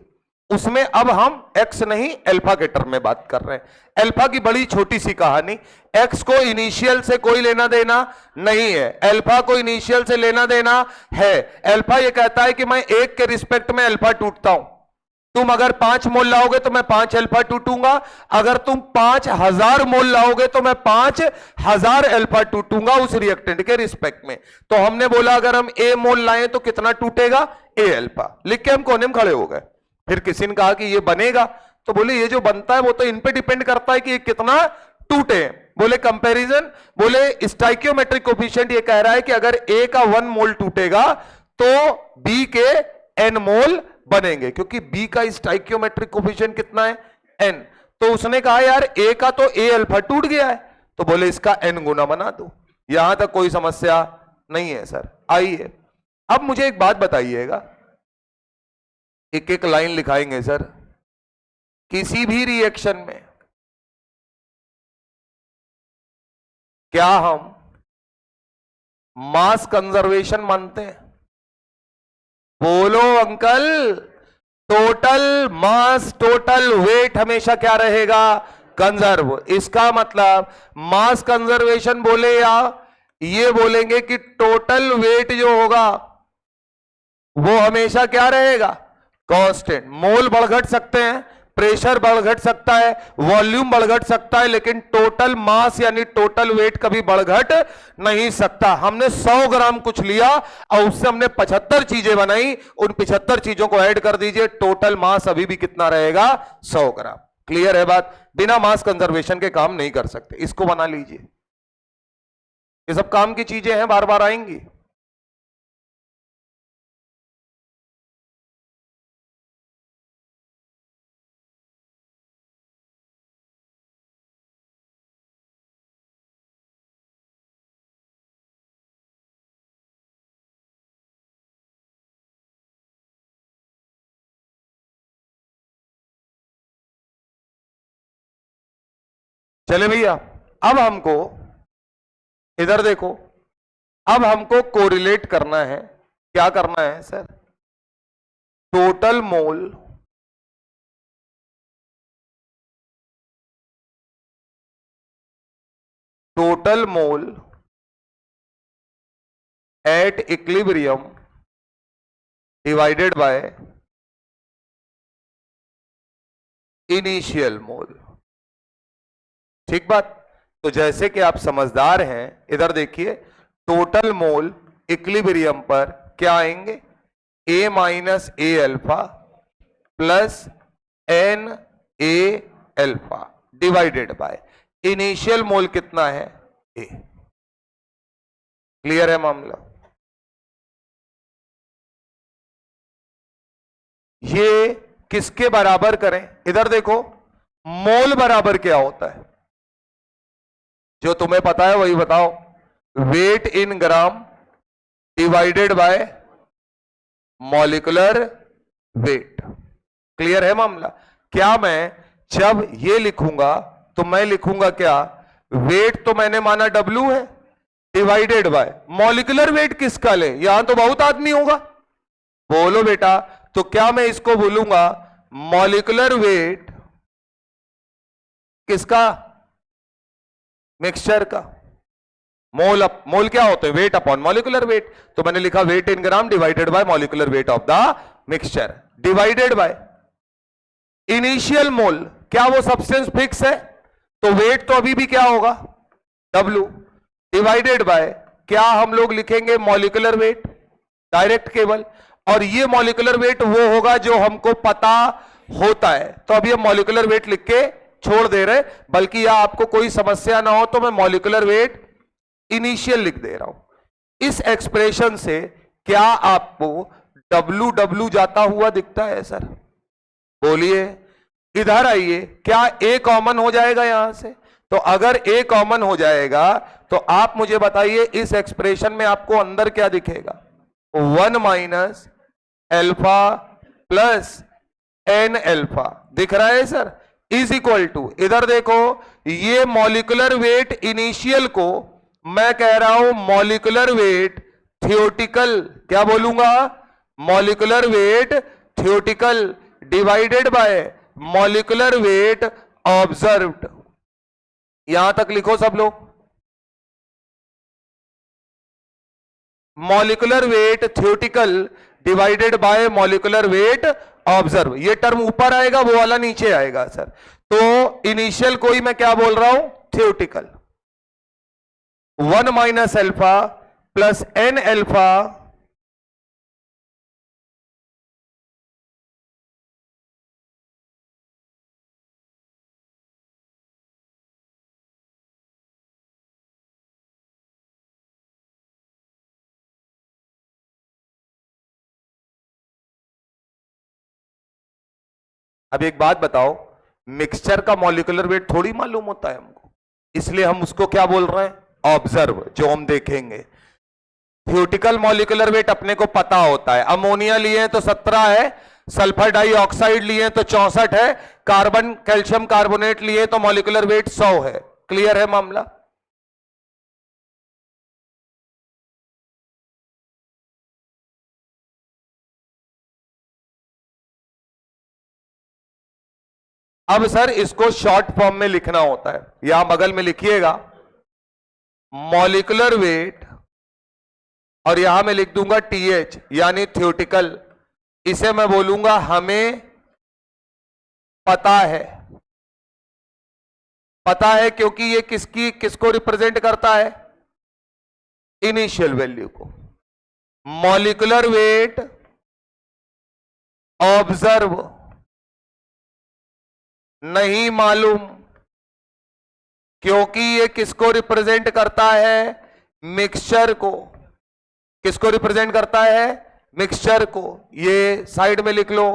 उसमें अब हम एक्स नहीं अल्फा के टर्म में बात कर रहे हैं। अल्फा की बड़ी छोटी सी कहानी, एक्स को इनिशियल से कोई लेना देना नहीं है, अल्फा को इनिशियल से लेना देना है। अल्फा ये कहता है कि मैं 1 के रिस्पेक्ट में अल्फा टूटता हूं। तुम अगर 5 मोल लाओगे तो मैं 5 अल्फा टूटूंगा, अगर तुम 5000 मोल लाओगे तो मैं 5000 अल्फा टूटूंगा उस रिएक्टेंट के रिस्पेक्ट में। तो हमने बोला अगर हम ए मोल लाएं तो कितना टूटेगा ए अल्फा। लिख के हम कोने में खड़े हो गए। फिर किसी ने कहा कि ये बनेगा, तो बोले ये जो बनता है वो तो इन पे डिपेंड करता है कि ये कितना टूटे। बोले कंपैरिजन, बोले स्टाइकियोमेट्रिक कोफिशिएंट ये कह रहा है कि अगर ए का 1 मोल टूटेगा तो बी के एन मोल बनेंगे, क्योंकि बी का स्टाइकियोमेट्रिक कोफिशिएंट कितना है एन। तो उसने कहा यार ए का तो ए अल्फा टूट गया है, तो बोले इसका एन गुना बना दो। यहां तक कोई समस्या नहीं है सर। आइए अब मुझे एक बात बताइएगा, एक एक लाइन लिखाएंगे सर। किसी भी रिएक्शन में क्या हम मास कंजर्वेशन मानते हैं? बोलो uncle, total mass total weight हमेशा क्या रहेगा कंजर्व। इसका मतलब मास कंजर्वेशन बोले या ये बोलेंगे कि टोटल वेट जो होगा वो हमेशा क्या रहेगा कांस्टेंट। मोल बढ़ घट सकते हैं, प्रेशर बढ़ घट सकता है, वॉल्यूम बढ़ घट सकता है, लेकिन टोटल मास यानी टोटल वेट कभी बढ़ घट नहीं सकता। हमने 100 ग्राम कुछ लिया और उससे हमने 75 चीजें बनाई, उन 75 चीजों को ऐड कर दीजिए, टोटल मास अभी भी कितना रहेगा 100 ग्राम। क्लियर है बात? बिना मास कंजर्वेशन के काम नहीं कर सकते। इसको बना लीजिए, ये सब काम की चीजें हैं, बार बार आएंगी। चले भैया, अब हमको इधर देखो, अब हमको कोरिलेट करना है। क्या करना है sir? Total mole at equilibrium divided by initial मोल। ठीक बात? तो जैसे कि आप समझदार हैं, इधर देखिए, टोटल मोल इक्विलिब्रियम पर क्या आएंगे, a minus a alpha plus n a alpha divided by initial mole कितना है, a। क्लियर है मामला? ये किसके बराबर करें, इधर देखो, मोल बराबर क्या होता है, जो तुम्हें पता है वही बताओ। Weight in gram divided by molecular weight. Clear है मामला? क्या मैं जब ये लिखूंगा तो मैं लिखूंगा क्या, वेट तो मैंने माना W है डिवाइडेड बाय मॉलिक्यूलर वेट किसका ले, यहां तो बहुत आदमी होगा, बोलो बेटा। तो क्या मैं इसको बोलूंगा मॉलिक्यूलर वेट किसका, मिक्सचर का। मोल क्या होते हैं, वेट अपॉन मॉलिक्यूलर वेट। तो मैंने लिखा weight in gram divided by molecular weight of the mixture divided by initial mole. क्या वो सब्सटेंस फिक्स है, तो वेट तो अभी भी क्या होगा, W डिवाइडेड बाय क्या हम लोग लिखेंगे, मॉलिक्यूलर वेट डायरेक्ट केवल। और ये मॉलिक्यूलर वेट वो होगा जो हमको पता होता है, तो अब ये मॉलिक्यूलर वेट लिख के छोड़ दे रहे, बल्कि या आपको कोई समस्या ना हो तो मैं मॉलिक्यूलर वेट इनिशियल लिख दे रहा हूं। इस एक्सप्रेशन से क्या आपको W जाता हुआ दिखता है सर, बोलिए। इधर आइए, क्या A कॉमन हो जाएगा यहां से, तो अगर A कॉमन हो जाएगा तो आप मुझे बताइए इस एक्सप्रेशन में आपको अंदर क्या दिखेगा, 1 minus alpha plus n alpha दिख रहा है सर, इज इक्वल टू, इधर देखो, ये मॉलिक्यूलर वेट इनिशियल को मैं कह रहा हूं मॉलिक्यूलर वेट थियोटिकल, क्या बोलूंगा, molecular weight theoretical divided by molecular wait observed. यहां तक लिखो सब लोग, molecular weight theoretical divided by molecular wait observe. ये टर्म ऊपर आएगा, वो वाला नीचे आएगा सर। तो इनिशियल कोई मैं क्या बोल रहा हूं, theoretical. 1 minus alpha plus n alpha अब एक बात बताओ, मिक्सचर का मॉलिक्यूलर वेट थोड़ी मालूम होता है हमको, इसलिए हम उसको क्या बोल रहे हैं, ऑब्जर्व, जो हम देखेंगे। थियोटिकल मॉलिक्यूलर वेट अपने को पता होता है, अमोनिया लिए हैं तो 17 है, सल्फर डाइऑक्साइड लिए हैं तो 64 है, कार्बन कैल्शियम कार्बोनेट लिए तो मॉलिक्यूलर वेट 100 है। क्लियर है मामला? अब सर इसको शॉर्ट फॉर्म में लिखना होता है, यहां बगल में लिखिएगा मॉलिक्यूलर वेट, और यहां मैं लिख दूंगा TH यानी थियोटिकल। इसे मैं बोलूंगा हमें पता है, पता है क्योंकि ये किसको रिप्रेजेंट करता है, इनिशियल वैल्यू को। मॉलिक्यूलर वेट ऑब्जर्व नहीं मालूम, क्योंकि ये किसको रिप्रेजेंट करता है, मिक्सचर को। किसको रिप्रेजेंट करता है, मिक्सचर को। ये साइड में लिख लो।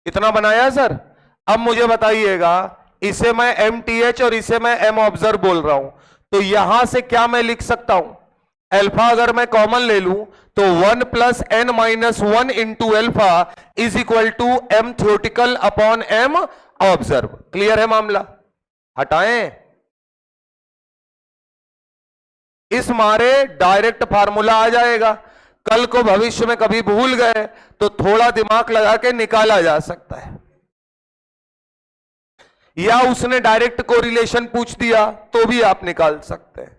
इतना बनाया सर। अब मुझे बताइएगा, इसे मैं MTH और इसे मैं M ऑब्जर्व बोल रहा हूं, तो यहां से क्या मैं लिख सकता हूं, अल्फा अगर मैं कॉमन ले लूं तो 1 plus n minus 1 into alpha is equal to M theoretical upon M observe. Clear है मामला? हटाएं, इस मारे डायरेक्ट फार्मूला आ जाएगा। कल को भविष्य में कभी भूल गए तो थोड़ा दिमाग लगा के निकाला जा सकता है। या उसने डायरेक्ट कोरिलेशन पूछ दिया तो भी आप निकाल सकते हैं।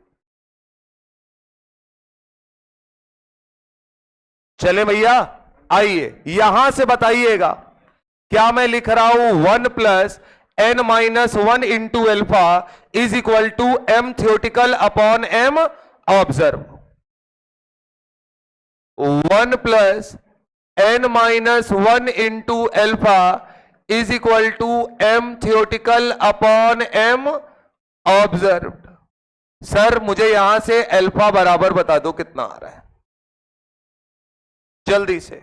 चले भैया, आइए यहां से बताइएगा, क्या मैं लिख रहा हूं 1 plus n minus 1 into alpha is equal to m theoretical upon m observe. 1 plus n minus 1 into alpha is equal to m theoretical upon m observed. Sir मुझे यहां से अल्फा बराबर बता दो कितना आ रहा है जल्दी से।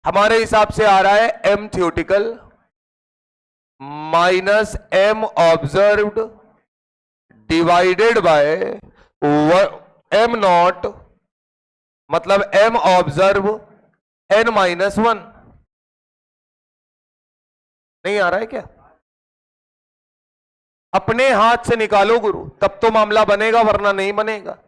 हमारे हिसाब से आ रहा है m theoretical minus m observed divided by m not, मतलब m ऑब्जर्व n माइनस 1। नहीं आ रहा है क्या? अपने हाथ से निकालो गुरु, तब तो मामला बनेगा, वरना नहीं बनेगा।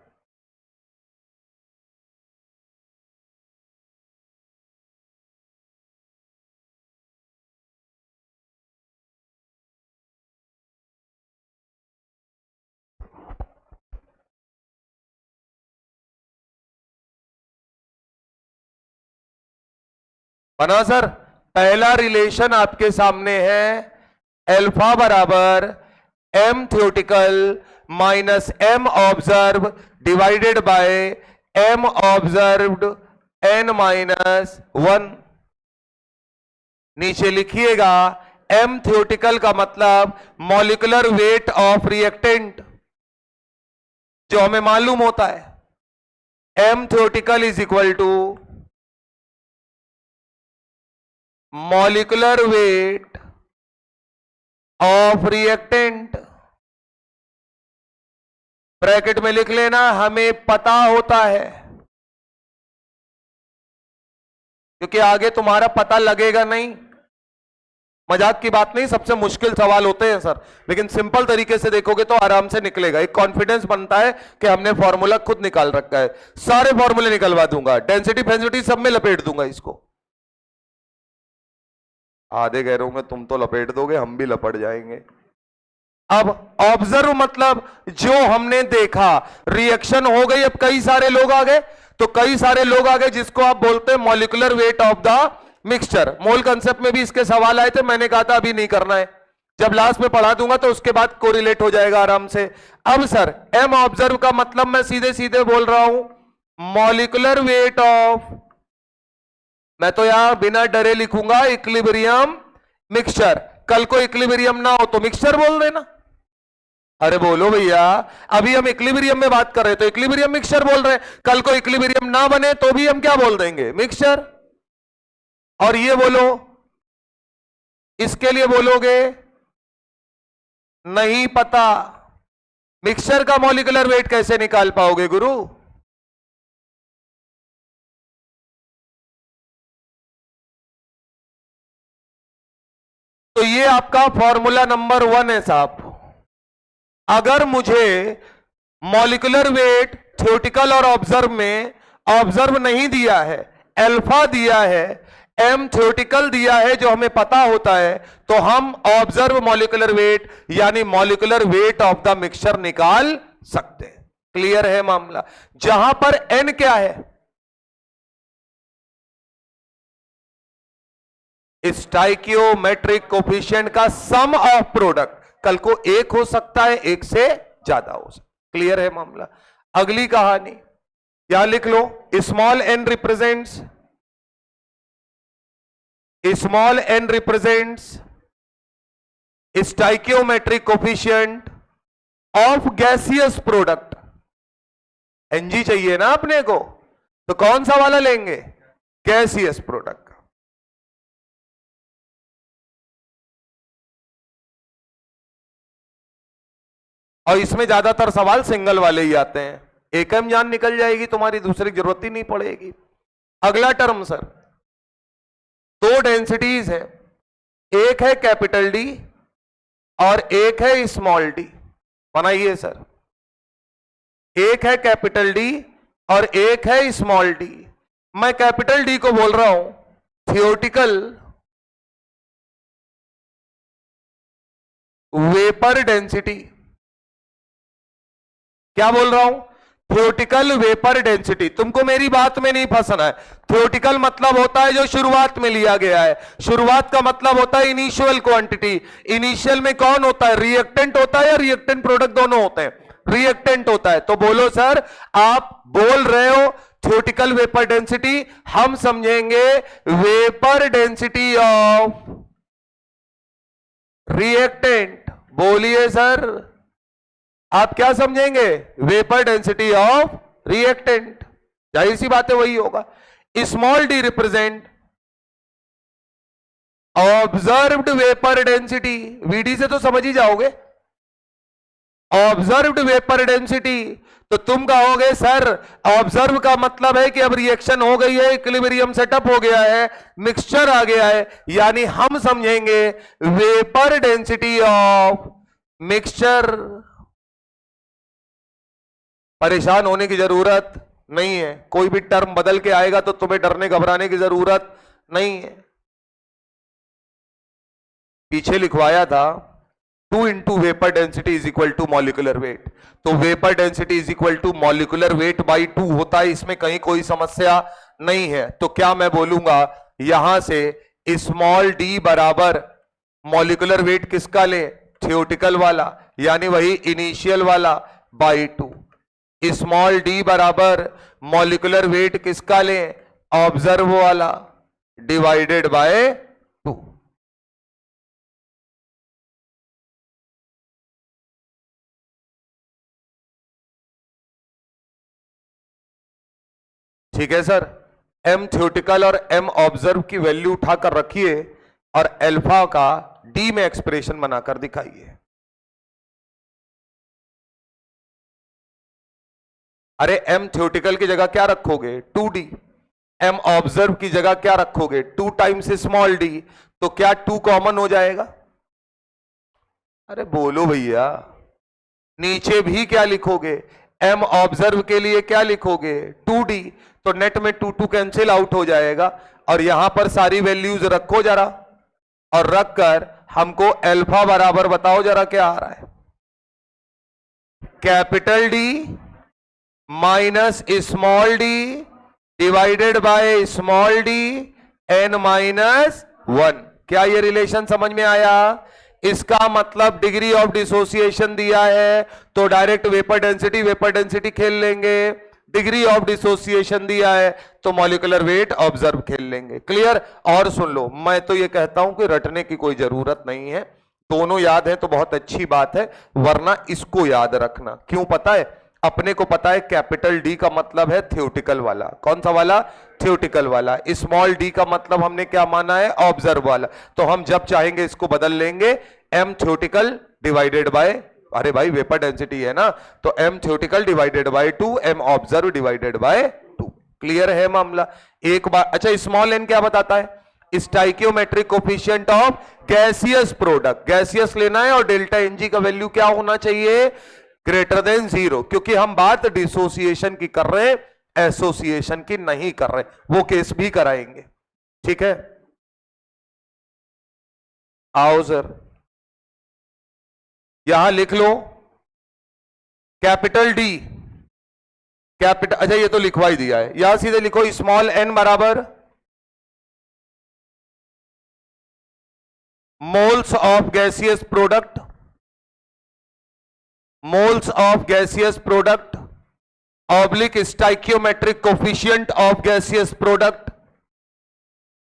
बना सर? पहला रिलेशन आपके सामने है, एल्फा बराबर m theoretical minus m observe divided bye m observed n minus 1। नीचे लिखिएगा m थियोटिकल का मतलब मॉलिक्यूलर वेट ऑफ रिएक्टेंट, जो हमें मालूम होता है m theoretical is equal to molecular weight of reactant. Bracket में लिख लेना, हमें पता होता है, क्योंकि आगे तुम्हारा पता लगेगा नहीं। मजाक की बात नहीं, सबसे मुश्किल सवाल होते हैं सर, लेकिन सिंपल तरीके से देखोगे तो आराम से निकलेगा। एक कॉन्फिडेंस बनता है कि हमने फॉर्मूला खुद निकाल रखा है। सारे फॉर्मूले निकलवा दूंगा, डेंसिटी फेंसिटी सब में लपेट दूंगा इसको। आधे कह रहे होंगे तुम तो लपेट दोगे, हम भी लपट जाएंगे। अब ऑब्जर्व मतलब जो हमने देखा, रिएक्शन हो गई, अब कई सारे लोग आ गए, तो कई सारे लोग आ गए जिसको आप बोलते हैं molecular weight of the mixture. Mole concept में भी इसके सवाल आए थे, मैंने कहा था अभी नहीं करना है, जब लास्ट में पढ़ा दूंगा तो उसके बाद कोरिलेट हो जाएगा आराम से। अब सर एम ऑब्जर्व का मतलब मैं सीधे सीधे बोल रहा हूं मॉलिक्यूलर वेट ऑफ, मैं तो यहां बिना डरे लिखूंगा इक्विलिब्रियम मिक्सचर। कल को इक्विलिब्रियम ना हो तो मिक्सचर बोल देना। अरे बोलो भैया, अभी हम इक्विलिब्रियम में बात कर रहे हैं तो इक्विलिब्रियम मिक्सचर बोल रहे हैं, कल को इक्विलिब्रियम ना बने तो भी हम क्या बोल देंगे? मिक्सचर। और ये बोलो, इसके लिए बोलोगे नहीं पता, मिक्सचर का मॉलिक्यूलर वेट कैसे निकाल पाओगे गुरु? तो ये आपका फॉर्मूला नंबर 1 है साहब। अगर मुझे मॉलिक्यूलर वेट थ्योरेटिकल और ऑब्जर्व में ऑब्जर्व नहीं दिया है, अल्फा दिया है, एम थ्योरेटिकल दिया है जो हमें पता होता है, तो हम ऑब्जर्व मॉलिक्यूलर वेट यानी molecular weight of the mixture निकाल सकते हैं। क्लियर है मामला? जहां पर एन क्या है? स्टाइकियोमेट्रिक कोफिशिएंट का सम ऑफ प्रोडक्ट। कल को एक हो सकता है, एक से ज्यादा हो सकता है। क्लियर है मामला? अगली कहानी यहां लिख लो, small n represents, small n represents stoichiometric coefficient of gaseous product. N g चाहिए ना अपने को, तो कौन सा वाला लेंगे? Gaseous product. और इसमें ज्यादातर सवाल सिंगल वाले ही आते हैं, एकम जान निकल जाएगी तुम्हारी, दूसरी की जरूरत ही नहीं पड़ेगी। अगला टर्म सर, दो डेंसिटीज है, एक है कैपिटल डी और एक है स्मॉल डी। बनाइए सर, एक है कैपिटल डी और एक है स्मॉल डी। मैं कैपिटल डी को बोल रहा हूं थियोरेटिकल वेपर डेंसिटी, क्या बोल रहा हूं, थ्योरेटिकल वेपर डेंसिटी। तुमको मेरी बात में नहीं फंसना है। थ्योरेटिकल मतलब होता है जो शुरुआत में लिया गया है। शुरुआत का मतलब होता है इनिशियल क्वांटिटी। इनिशियल में कौन होता है, रिएक्टेंट होता है या रिएक्टेंट प्रोडक्ट, दोनों होते हैं, रिएक्टेंट होता है। तो बोलो सर, आप बोल रहे हो थ्योरेटिकल वेपर डेंसिटी, हम समझेंगे वेपर डेंसिटी ऑफ रिएक्टेंट। बोलिए सर, आप क्या समझेंगे, वेपर डेंसिटी ऑफ रिएक्टेंट। जाहिर सी बात है वही होगा। Small d represent observed vapour density, VD से तो समझ ही जाओगे। ऑब्जर्व्ड वेपर डेंसिटी, तो तुम कहोगे सर ऑब्जर्व का मतलब है कि अब रिएक्शन हो गई है, इक्विलिब्रियम सेटअप हो गया है, मिक्सचर आ गया है, यानी हम समझेंगे वेपर डेंसिटी ऑफ मिक्सचर। परेशान होने की जरूरत नहीं है, कोई भी टर्म बदल के आएगा तो तुम्हें डरने घबराने की जरूरत नहीं है। पीछे लिखवाया था 2 into vapour density is equal to molecular weight, तो vapour density is equal to molecular weight by 2 होता है, इसमें कहीं कोई समस्या नहीं है। तो क्या मैं बोलूंगा यहां से स्मॉल डी बराबर मॉलिकुलर वेट किसका ले, थ्योरेटिकल वाला, यानी वही इनिशियल वाला, बाई 2। स्मॉल डी बराबर मॉलिकुलर वेट किसका ले, ऑब्जर्व वाला, डिवाइडेड बाय 2। ठीक है सर, एम थ्योरेटिकल और एम ऑब्जर्व की वैल्यू उठाकर रखिए और अल्फा का डी में एक्सप्रेशन बनाकर दिखाइए। अरे एम थ्योरेटिकल की जगह क्या रखोगे, 2d। एम ऑब्जर्व की जगह क्या रखोगे, 2 टाइम्स स्मॉल डी, तो क्या 2 कॉमन हो जाएगा। अरे बोलो भैया, नीचे भी क्या लिखोगे, एम ऑब्जर्व के लिए क्या लिखोगे, 2d, तो नेट में 2 2 कैंसिल आउट हो जाएगा। और यहां पर सारी वैल्यूज रखो जरा, और रखकर हमको अल्फा बराबर बताओ जरा क्या आ रहा है, capital D minus small d divided by small d n minus 1। क्या ये रिलेशन समझ में आया। इसका मतलब डिग्री ऑफ डिसोसिएशन दिया है तो डायरेक्ट वेपर डेंसिटी खेल लेंगे, डिग्री ऑफ डिसोसिएशन दिया है तो मॉलिक्यूलर वेट ऑब्जर्व खेल लेंगे। क्लियर। और सुन लो, मैं तो ये कहता हूं कि रटने की कोई जरूरत नहीं है, दोनों याद है तो बहुत अच्छी बात है, वरना इसको याद रखना। क्यों पता है, अपने को पता है कैपिटल डी का मतलब है थ्योरेटिकल वाला, कौन सा वाला, थ्योरेटिकल वाला। स्मॉल डी का मतलब हमने क्या माना है, ऑब्जर्व वाला। तो हम जब चाहेंगे इसको बदल लेंगे, एम थ्योरेटिकल डिवाइडेड बाय, अरे भाई वेपर डेंसिटी है ना, तो M theoretical divided by 2, M observe divided by 2। Clear है मामला। एक बार अच्छा, स्मॉल एन क्या बताता है, stoichiometric coefficient of gaseous product. Gaseous लेना है और डेल्टा एनजी का वैल्यू क्या होना चाहिए, ग्रेटर देन 0, क्योंकि हम बात डिसोसिएशन की कर रहे हैं, एसोसिएशन की नहीं कर रहे, वो केस भी कराएंगे। ठीक है, आओ सर, यहां लिख लो कैपिटल डी, कैपिटल, अच्छा ये तो लिखवा ही दिया है, यहां सीधे लिखो स्मॉल एन बराबर moles of gaseous product, moles of gaseous product oblique stoichiometric coefficient of gaseous product.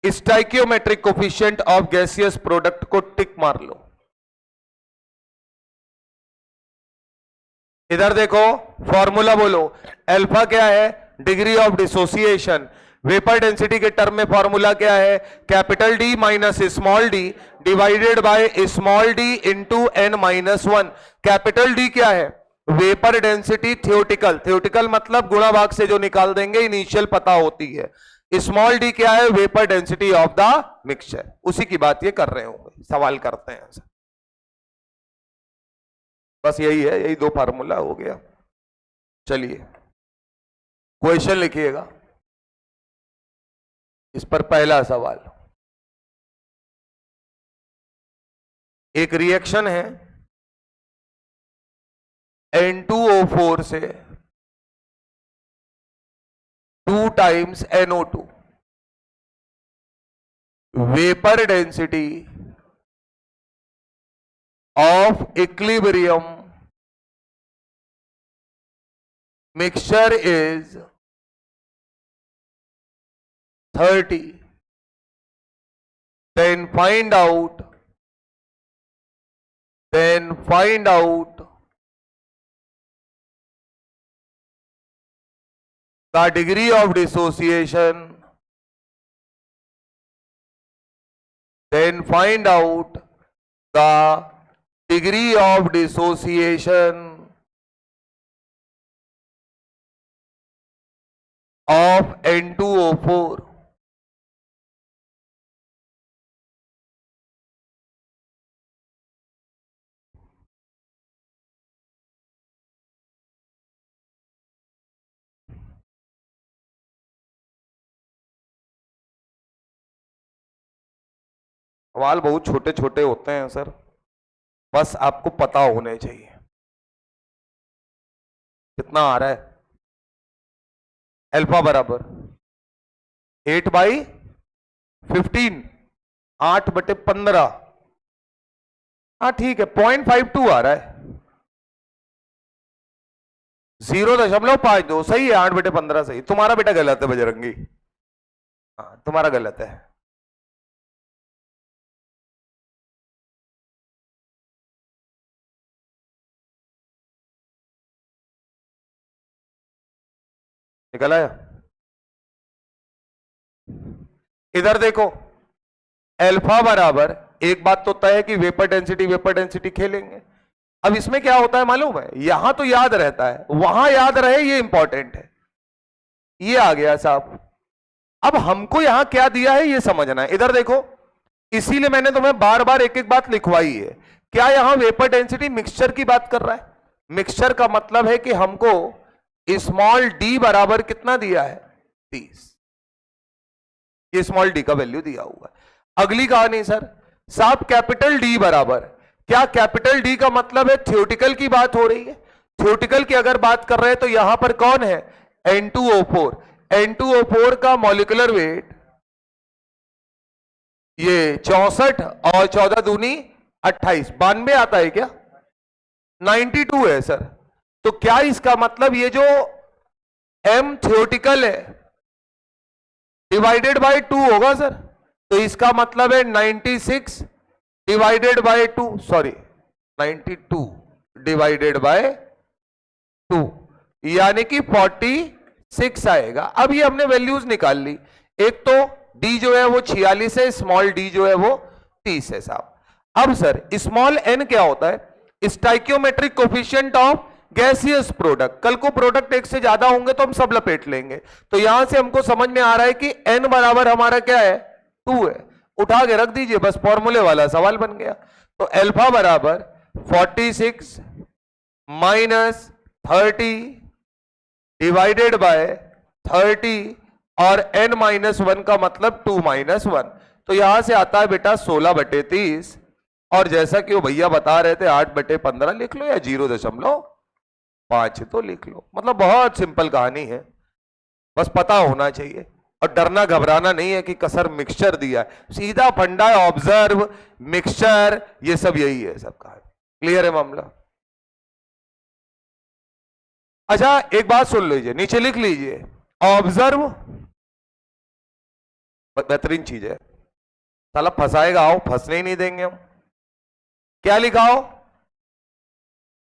Stoichiometric coefficient of gaseous product को टिक मार लो। इधर देखो फॉर्मूला बोलो, अल्फा क्या है, degree of dissociation. Vapour density के टर्म में फॉर्मूला क्या है, capital D minus small d divided by small d into n minus 1। Capital D क्या है, वेपर डेंसिटी थ्योरेटिकल, थ्योरेटिकल मतलब गुणा भाग से जो निकाल देंगे, इनिशियल पता होती है। स्मॉल डी क्या है, vapour density of the mixture, उसी की बात ये कर रहे होंगे, सवाल करते हैं सर। बस यही है, यही 2 फार्मूला हो गया। चलिए क्वेश्चन लिखिएगा, इस पर पहला सवाल, एक रिएक्शन है N2O4 से 2 times NO2, vapour density of equilibrium mixture is 30. Then find out the degree of dissociation. Then find out the degree of dissociation of N2O4. सवाल बहुत छोटे छोटे होते हैं सर, बस आपको पता होने चाहिए। कितना आ रहा है? अल्फा बराबर 8/15, 8/15। हाँ ठीक है, 0.52 आ रहा है, 0.52 सही है। 8/15 सही। तुम्हारा बेटा गलत है बजरंगी, हाँ तुम्हारा गलत है। निकल आया? इधर देखो, अल्फा बराबर, एक बात तो तय है कि वेपर डेंसिटी खेलेंगे। अब इसमें क्या होता है मालूम है? यहां तो याद रहता है, वहां याद रहे ये इंपॉर्टेंट है। ये आ गया साहब। अब हमको यहां क्या दिया है ये समझना है। इधर देखो, इसीलिए मैंने तुम्हें बार बार एक एक बात लिखवाई है। क्या यहां वेपर डेंसिटी मिक्सचर की बात कर रहा है? मिक्सचर का मतलब है कि हमको स्मॉल डी बराबर कितना दिया है? 30। ये स्मॉल डी का वैल्यू दिया हुआ है। अगली कहानी सर, साहब कैपिटल डी बराबर, क्या कैपिटल डी का मतलब है थ्योरेटिकल की बात हो रही है? थ्योरेटिकल की अगर बात कर रहे हैं तो यहां पर कौन है? N2O4। N2O4 का मॉलिक्यूलर वेट ये 64 और 14 दूनी 28, 92 आता है क्या? 92 है सर। तो क्या इसका मतलब ये जो M थ्योरेटिकल है डिवाइडेड बाय 2 होगा सर? तो इसका मतलब है 96 divided by 2, sorry 92 divided by 2, यानी कि 46 आएगा। अब ये हमने वैल्यूज निकाल ली। एक तो डी जो है वो 46 है, स्मॉल डी जो है वो 30 है साहब। अब सर स्मॉल एन क्या होता है? Stoichiometric coefficient of gaseous product. कल को प्रोडक्ट एक से ज्यादा होंगे तो हम सब लपेट लेंगे। तो यहां से हमको समझ में आ रहा है कि एन बराबर हमारा क्या है? 2 है। उठा के रख दीजिए, बस फॉर्मूले वाला सवाल बन गया। तो अल्फा बराबर 46 माइनस 30 डिवाइडेड बाय 30 और n-1 का मतलब 2-1। तो यहां से आता है बेटा 16/30। और जैसा कि वो भैया बता रहे थे 8/15 लिख लो या 0.5 तो लिख लो। मतलब बहुत सिंपल कहानी है, बस पता होना चाहिए और डरना घबराना नहीं है कि कसर मिक्सचर दिया है। सीधा फंडा है, ऑब्जर्व, मिक्सचर, ये सब यही है सब कहानी। क्लियर है मामला? अच्छा एक बात सुन लीजिए, नीचे लिख लीजिए, ऑब्जर्व बेहतरीन चीज है। साला फंसाएगा, आओ फंसने ही नहीं देंगे हम। क्या लिखा हो?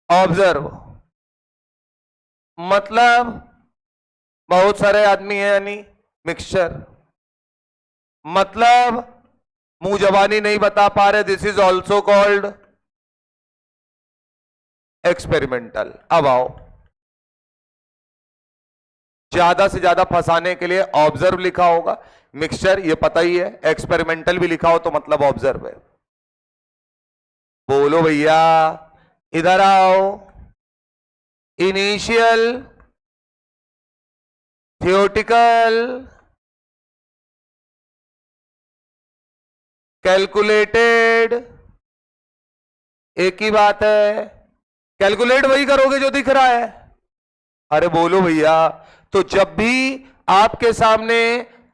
ऑब्जर्व मतलब बहुत सारे आदमी हैं, यानी मिक्सचर। मतलब मुंह जबानी नहीं बता पा रहे, this is also called experimental. अब आओ, ज्यादा से ज्यादा फंसाने के लिए ऑब्जर्व लिखा होगा, मिक्सचर ये पता ही है, एक्सपेरिमेंटल भी लिखा हो तो मतलब ऑब्जर्व है। बोलो भैया, इधर आओ। इनिशियल, थियोरेटिकल, कैलकुलेटेड, एक ही बात है। कैलकुलेट वही करोगे जो दिख रहा है। अरे बोलो भैया, तो जब भी आपके सामने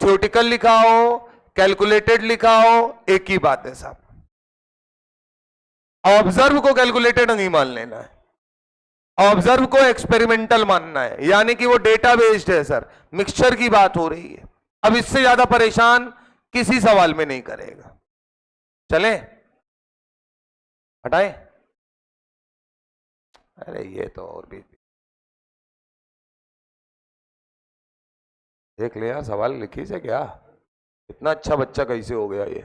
थ्योरेटिकल लिखा हो, कैलकुलेटेड लिखा हो, एक ही बात है साहब, ऑब्जर्व को कैलकुलेटेड नहीं मान लेना है, ऑब्जर्व को एक्सपेरिमेंटल मानना है, यानी कि वो डेटा बेस्ड है सर, मिक्सचर की बात हो रही है। अब इससे ज्यादा परेशान किसी सवाल में नहीं करेगा। चले हटाएं। अरे ये तो और भी देख ले यार, सवाल लिखी से क्या, इतना अच्छा बच्चा कैसे हो गया ये।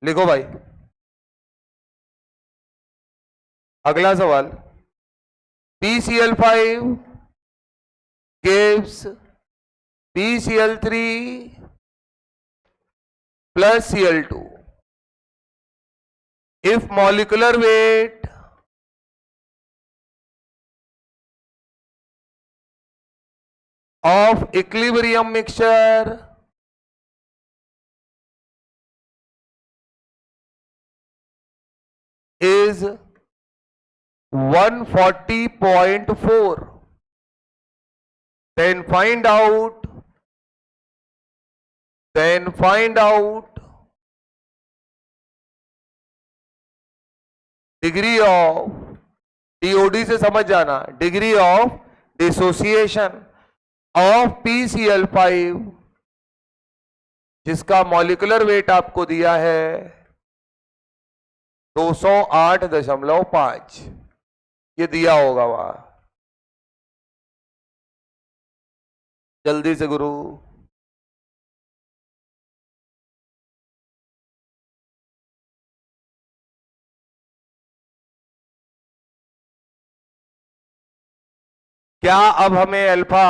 लिखो भाई अगला सवाल, PCl5 gives PCl3 plus Cl2 if molecular weight of equilibrium mixture is 140.4, then find out degree of, DOD से समझ जाना, degree of dissociation of PCl5 जिसका मॉलिक्यूलर वेट आपको दिया है 208.5, ये दिया होगा वहां। जल्दी से गुरु, क्या अब हमें अल्फा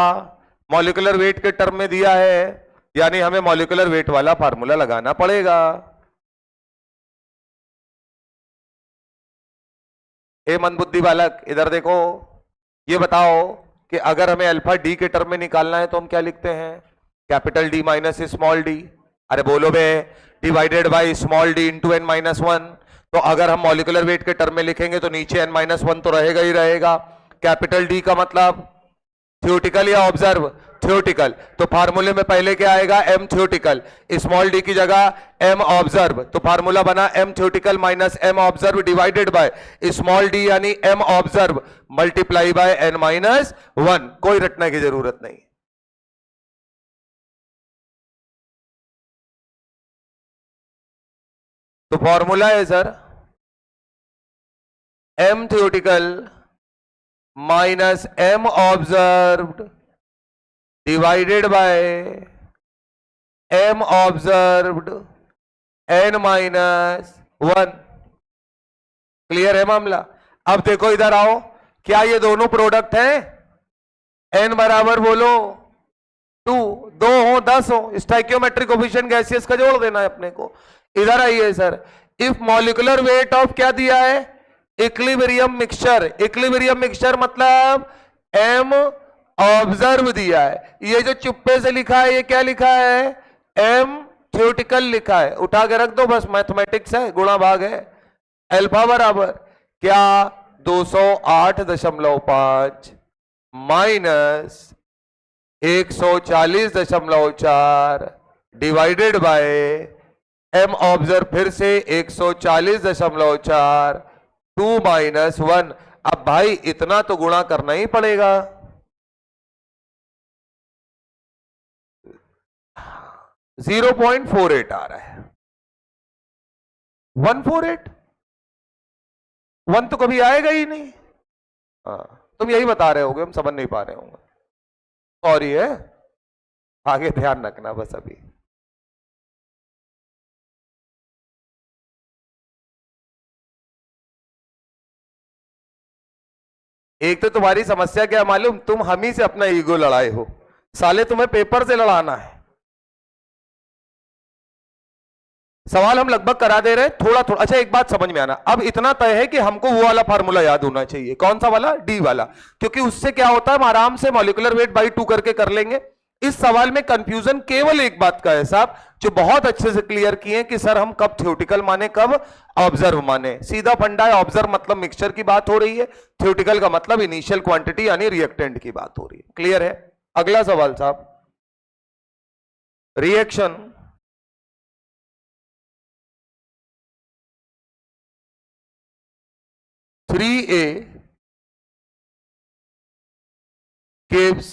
मॉलिक्यूलर वेट के टर्म में दिया है, यानी हमें मॉलिक्यूलर वेट वाला फार्मूला लगाना पड़ेगा। ए मंदबुद्धि बालक इधर देखो, ये बताओ कि अगर हमें अल्फा डी के टर्म में निकालना है तो हम क्या लिखते हैं, capital D minus small d. अरे बोलो बे, divided by small d into n minus one. तो अगर हम मॉलिक्यूलर वेट के टर्म में लिखेंगे तो नीचे n माइनस वन तो रहेगा ही रहेगा। कैपिटल डी का मतलब थ्योरेटिकल या ऑब्जर्व, थ्योरेटिकल, तो फार्मूले में पहले क्या आएगा, m थ्योरेटिकल, स्मॉल डी की जगह m ऑब्जर्व, तो फार्मूला बना m theoretical minus m observe divided by small D यानी m observe multiply by n minus one. कोई रटने की जरूरत नहीं। तो फॉर्मूला है sir m theoretical minus m observed divided by m observed n minus one. Clear है मामला। अब देखो इधर आओ, क्या ये दोनों प्रोडक्ट हैं, n बराबर बोलो 2, 2 हो 10 हो, स्टोइकियोमेट्रिक कोएफिशिएंट गैसियस का जोड़ देना है अपने को। इधर आइए sir, if molecular weight of क्या दिया है, इक्विलिब्रियम मिक्सचर, इक्विलिब्रियम मिक्सचर मतलब m ऑब्जर्व दिया है। ये जो चुप्पे से लिखा है ये क्या लिखा है, m थ्योरेटिकल लिखा है, उठा के रख दो बस, मैथमेटिक्स है, गुणा भाग है। अल्फा बराबर क्या 208.5 minus 140.4 divided by m observe फिर से 140.4 2 माइनस 1। अब भाई इतना तो गुणा करना ही पड़ेगा। .48 आ रहा है, 148, 1 तो कभी आएगा ही नहीं। तुम यही बता रहे होगे, हम समझ नहीं पा रहे होंगे, सॉरी है, आगे ध्यान रखना बस। अभी एक तो तुम्हारी समस्या क्या मालूम, तुम हम ही से अपना ईगो लड़ाए हो, साले तुम्हें पेपर से लड़ाना है। सवाल हम लगभग करा दे रहे, थोड़ा थोड़ा। अच्छा एक बात समझ में आना, अब इतना तय है कि हमको वो वाला फार्मूला याद होना चाहिए। कौन सा वाला, डी वाला, क्योंकि उससे क्या होता है हम आराम से मॉलिक्यूलर वेट बाई 2 करके कर लेंगे। इस सवाल में कंफ्यूजन केवल एक बात का है साहब, जो बहुत अच्छे से क्लियर किए कि सर हम कब थ्योरेटिकल माने कब ऑब्जर्व माने। सीधा फंडा है, ऑब्जर्व मतलब मिक्सचर की बात हो रही है, थ्योरेटिकल का मतलब इनिशियल क्वांटिटी यानी रिएक्टेंट की बात हो रही है। क्लियर है? अगला सवाल साहब, reaction (3A) gives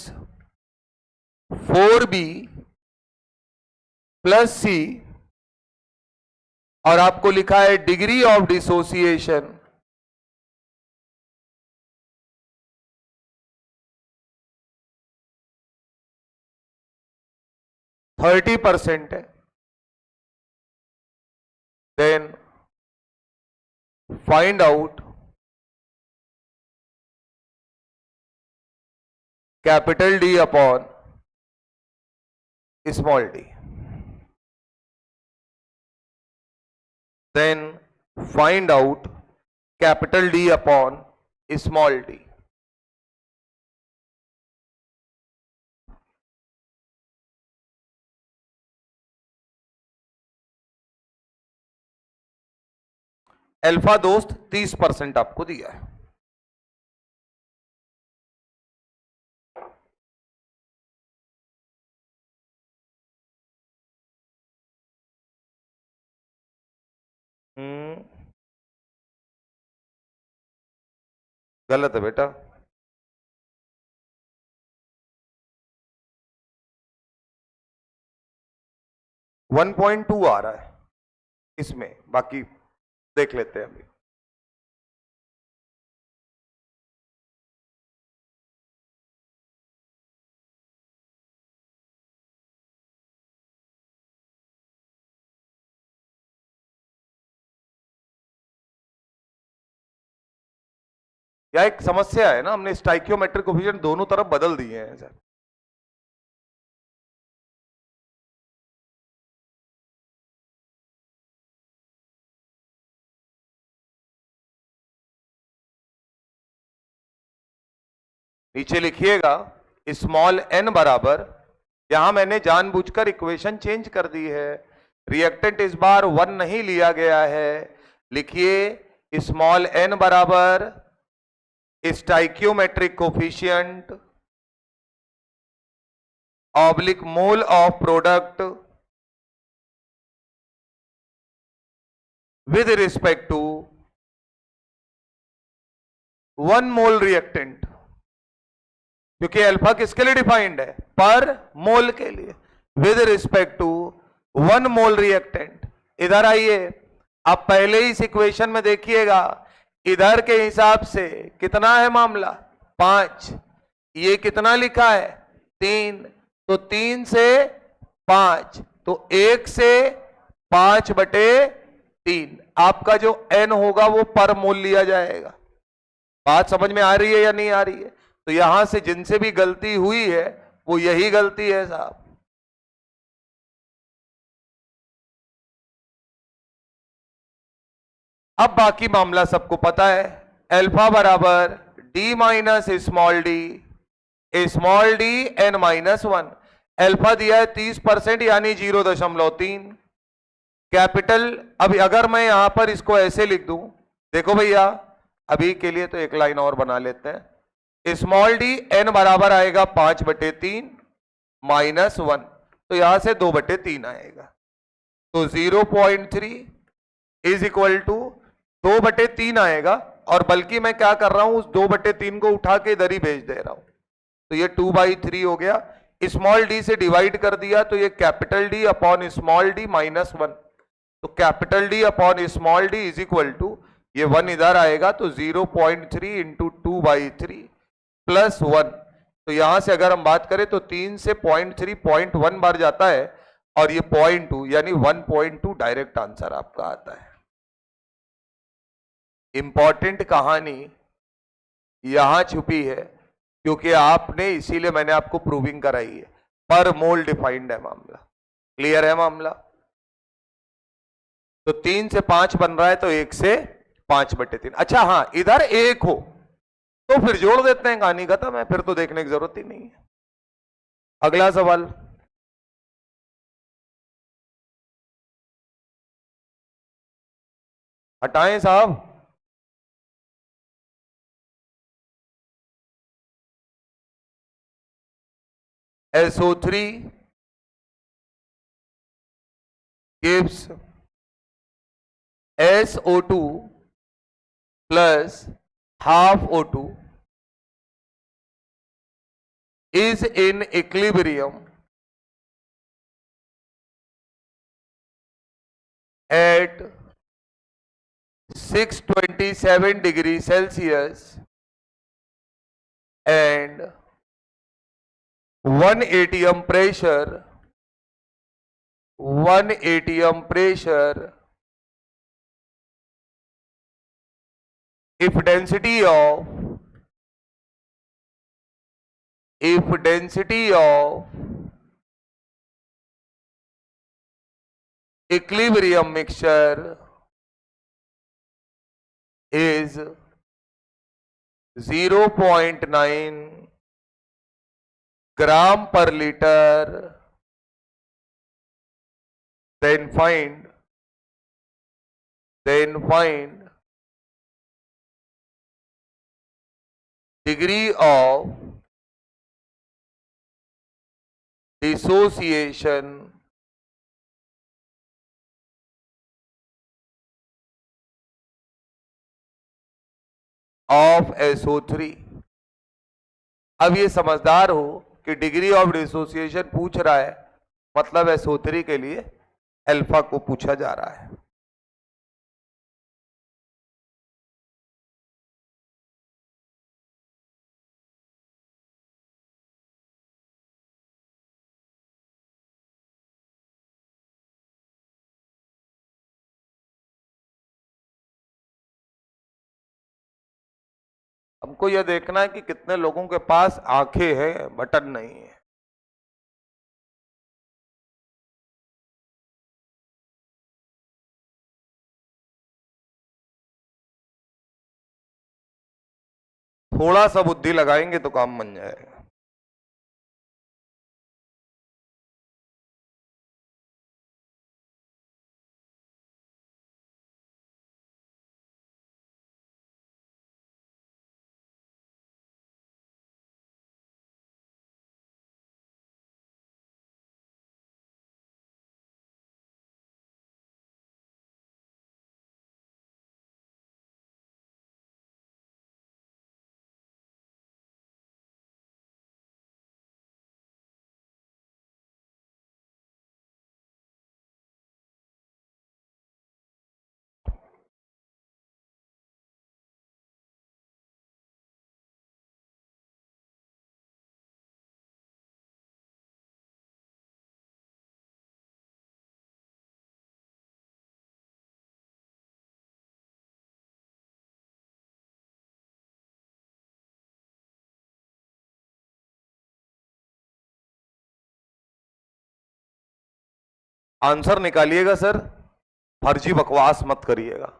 4B plus सी, और आपको लिखा है डिग्री ऑफ डिसोसिएशन 30% है। Then find out capital D upon small d. Then find out capital D upon small d. Alpha दोस्त 30% आपको दिया है। गलत है बेटा, वन 1.2 आ रहा है इसमें, बाकी देख लेते हैं अभी। यह एक समस्या है ना, हमने स्टाइकियोमेट्रिक कोफिशिएंट दोनों तरफ बदल दिए हैं सर। नीचे लिखिएगा स्मॉल n बराबर, यहां मैंने जानबूझकर इक्वेशन चेंज कर दी है, रिएक्टेंट इस बार 1 नहीं लिया गया है। लिखिए स्मॉल n बराबर stoichiometric coefficient oblique mole of product with respect to 1 mole reactant, क्योंकि अल्फा किसके लिए डिफाइंड है? पर मोल के लिए, with respect to 1 mole reactant. इधर आइए, आप पहले ही इस इक्वेशन में देखिएगा, इधर के हिसाब से कितना है मामला? 5। ये कितना लिखा है? 3। तो 3 से 5, तो 1 से 5/3 आपका जो n होगा वो पर मोल लिया जाएगा। बात समझ में आ रही है या नहीं आ रही है? तो यहां से जिनसे भी गलती हुई है वो यही गलती है साहब। अब बाकी मामला सबको पता है, अल्फा बराबर d minus small D n-1। Alpha दिया है 30% यानी 0.3 कैपिटल। अभी अगर मैं यहां पर इसको ऐसे लिख दूं, देखो भैया अभी के लिए तो एक लाइन और बना लेते हैं। स्मॉल डी n बराबर आएगा 5/3 -1, तो यहां से 2/3 आएगा, तो 0.3 इज इक्वल टू 2/3 आएगा। और बल्कि मैं क्या कर रहा हूं, उस 2/3 को उठा के इधर ही भेज दे रहा हूं, तो ये 2/3 हो गया। स्मॉल डी से डिवाइड कर दिया तो ये capital D upon small d -1, तो capital D upon small d is equal to, ये 1 इधर आएगा तो 0.3 इंटू 2/3 प्लस 1। तो यहां से अगर हम बात करें तो 3 से 0.3 0.1 बार जाता है, और ये 0.2 यानी 1.2 डायरेक्ट आंसर आपका आता है। इंपॉर्टेंट कहानी यहां छुपी है, क्योंकि आपने, इसीलिए मैंने आपको प्रूविंग कराई है, पर मोल डिफाइंड है मामला। क्लियर है मामला? तो 3 से 5 बन रहा है, तो 1 से 5/3। अच्छा हाँ, इधर 1 हो तो फिर जोड़ देते हैं, कहानी खत्म है, फिर तो देखने की जरूरत ही नहीं है। अगला सवाल, हटाएं साहब। SO3 gives SO2 plus half O2 is in equilibrium at 627 degrees Celsius and 1 atm pressure, 1 atm pressure, if density of equilibrium mixture is 0.9 gram per liter, then find degree of dissociation of SO3। अब ये समझदार हो कि degree of dissociation पूछ रहा है, मतलब SO3 के लिए अल्फा को पूछा जा रहा है। हमको यह देखना है कि कितने लोगों के पास आंखें हैं, बटन नहीं है। थोड़ा सा बुद्धि लगाएंगे तो काम बन जाएगा। आंसर निकालिएगा सर, फर्जी बकवास मत करिएगा।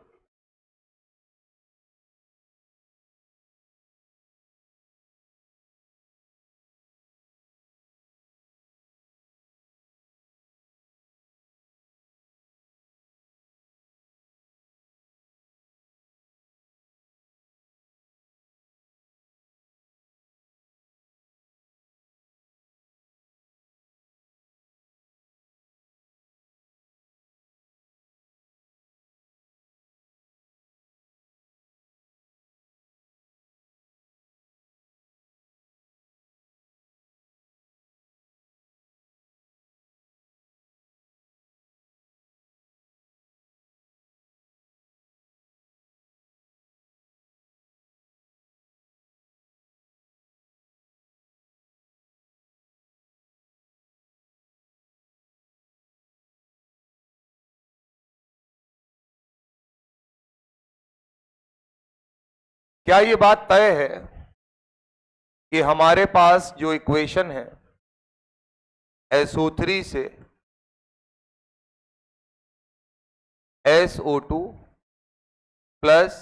क्या ये बात तय है कि हमारे पास जो इक्वेशन है SO3 से SO2 प्लस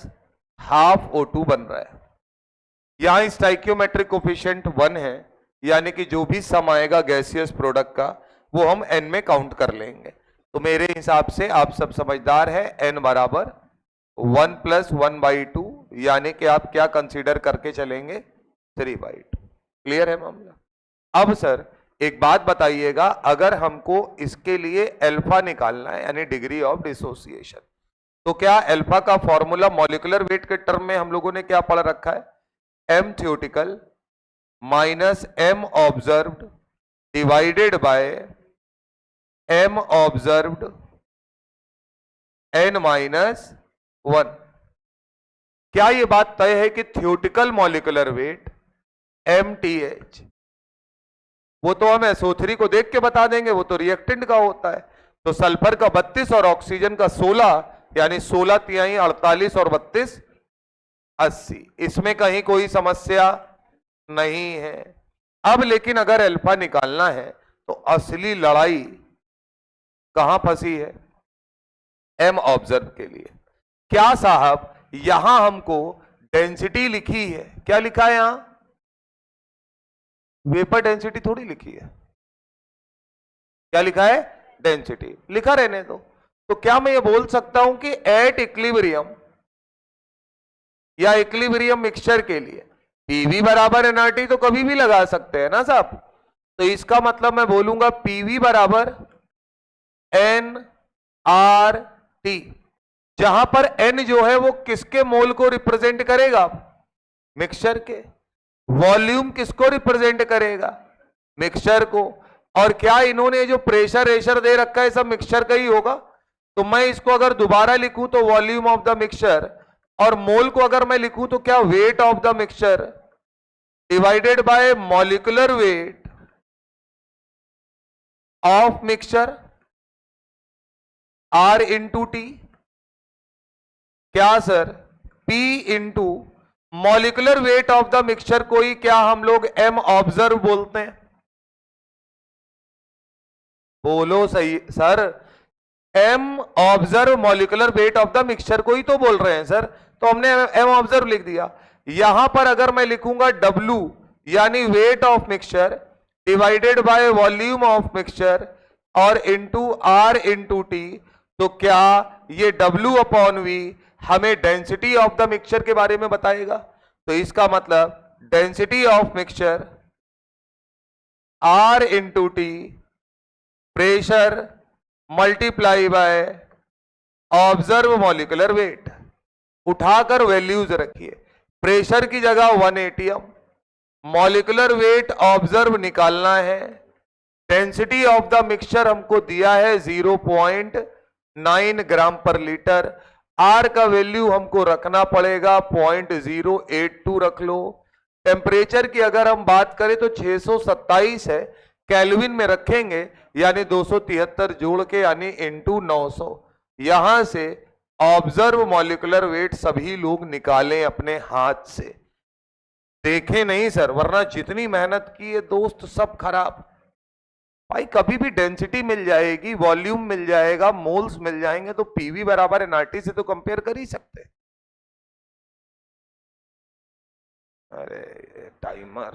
हाफ O2 बन रहा है। यहां स्टाइक्योमेट्रिक कोफिशिएंट 1 है, यानी कि जो भी सम आएगा गैसियस प्रोडक्ट का वो हम n में काउंट कर लेंगे। तो मेरे हिसाब से आप सब समझदार है, n बराबर 1 + 1/2, यानी कि आप क्या कंसीडर करके चलेंगे, 3/2। क्लियर है मामला। अब सर एक बात बताइएगा, अगर हमको इसके लिए अल्फा निकालना है यानी डिग्री ऑफ डिसोसिएशन, तो क्या अल्फा का फॉर्मूला मॉलिक्यूलर वेट के टर्म में हम लोगों ने क्या पढ़ रखा है, m theoretical minus m observed divided by m observed n - 1। क्या यह बात तय है कि थ्योरेटिकल मॉलिक्यूलर वेट mth, वो तो हम SO3 को देख के बता देंगे, वो तो रिएक्टेंट का होता है। तो सल्फर का 32 और ऑक्सीजन का 16, यानी 16 तिहाई 48 और 32 80। इसमें कहीं कोई समस्या नहीं है। अब लेकिन अगर अल्फा निकालना है तो असली लड़ाई कहां फंसी है, m ऑब्जर्व के लिए। क्या साहब यहां हमको डेंसिटी लिखी है, क्या लिखा है यहां, वेपर डेंसिटी थोड़ी लिखी है, क्या लिखा है, डेंसिटी लिखा रहने दो। तो क्या मैं ये बोल सकता हूं कि एट इक्विलिब्रियम या इक्विलिब्रियम मिक्सचर के लिए पीवी बराबर एनआरटी तो कभी भी लगा सकते हैं ना साहब। तो इसका मतलब मैं बोलूंगा पीवी बराबर एन आर टी, जहां पर एन जो है वो किसके मोल को रिप्रेजेंट करेगा, मिक्सचर के। वॉल्यूम किसको रिप्रेजेंट करेगा, मिक्सचर को। और क्या इन्होंने जो प्रेशर रेशर दे रखा है सब मिक्सचर का ही होगा। तो मैं इसको अगर दोबारा लिखूं तो वॉल्यूम ऑफ द मिक्सचर, और मोल को अगर मैं लिखूं तो क्या, weight of the mixture divided by molecular weight of mixture R into T. क्या sir, P into molecular weight of the mixture को ही क्या हम लोग m ऑब्जर्व बोलते हैं, बोलो सही sir, m observe molecular weight of the mixture को ही तो बोल रहे हैं सर। तो हमने m ऑब्जर्व लिख दिया। यहां पर अगर मैं लिखूंगा W यानी wait of mixture divided by volume of mixture और इंटू R इंटू टी, तो क्या ये W/V हमें डेंसिटी ऑफ द मिक्सचर के बारे में बताएगा। तो इसका मतलब density of mixture R into T pressure multiply by observe molecular weight. उठाकर वैल्यूज रखिए, प्रेशर की जगह 1 atm, मॉलिक्यूलर वेट ऑब्जर्व निकालना है, डेंसिटी ऑफ द मिक्सचर हमको दिया है 0.9 ग्राम पर लीटर, आर का वैल्यू हमको रखना पड़ेगा 0.082 रख लो। टेम्परेचर की अगर हम बात करें तो 627 है, केल्विन में रखेंगे यानी 273 जोड़ के यानी इंटू 900। यहां से ऑब्जर्व मॉलिक्यूलर वेट सभी लोग निकालें अपने हाथ से, देखें नहीं सर, वरना जितनी मेहनत की है दोस्त सब खराब। भाई कभी भी डेंसिटी मिल जाएगी, वॉल्यूम मिल जाएगा, मोल्स मिल जाएंगे, तो पीवी बराबर एनआरटी से तो कंपेयर कर ही सकते हैं। अरे टाइमर,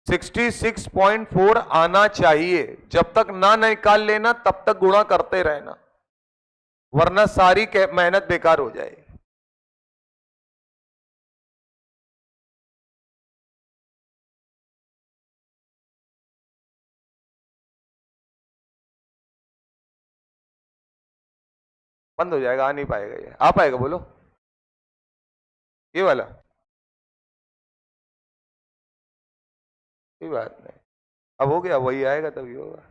सिक्सटी 6.4 आना चाहिए। जब तक ना निकाल लेना तब तक गुणा करते रहना, वरना सारी मेहनत बेकार हो जाएगी। बंद हो जाएगा, आ नहीं पाएगा ये, आ पाएगा बोलो, ये वाला कोई बात नहीं, अब हो गया, वही आएगा तभी होगा।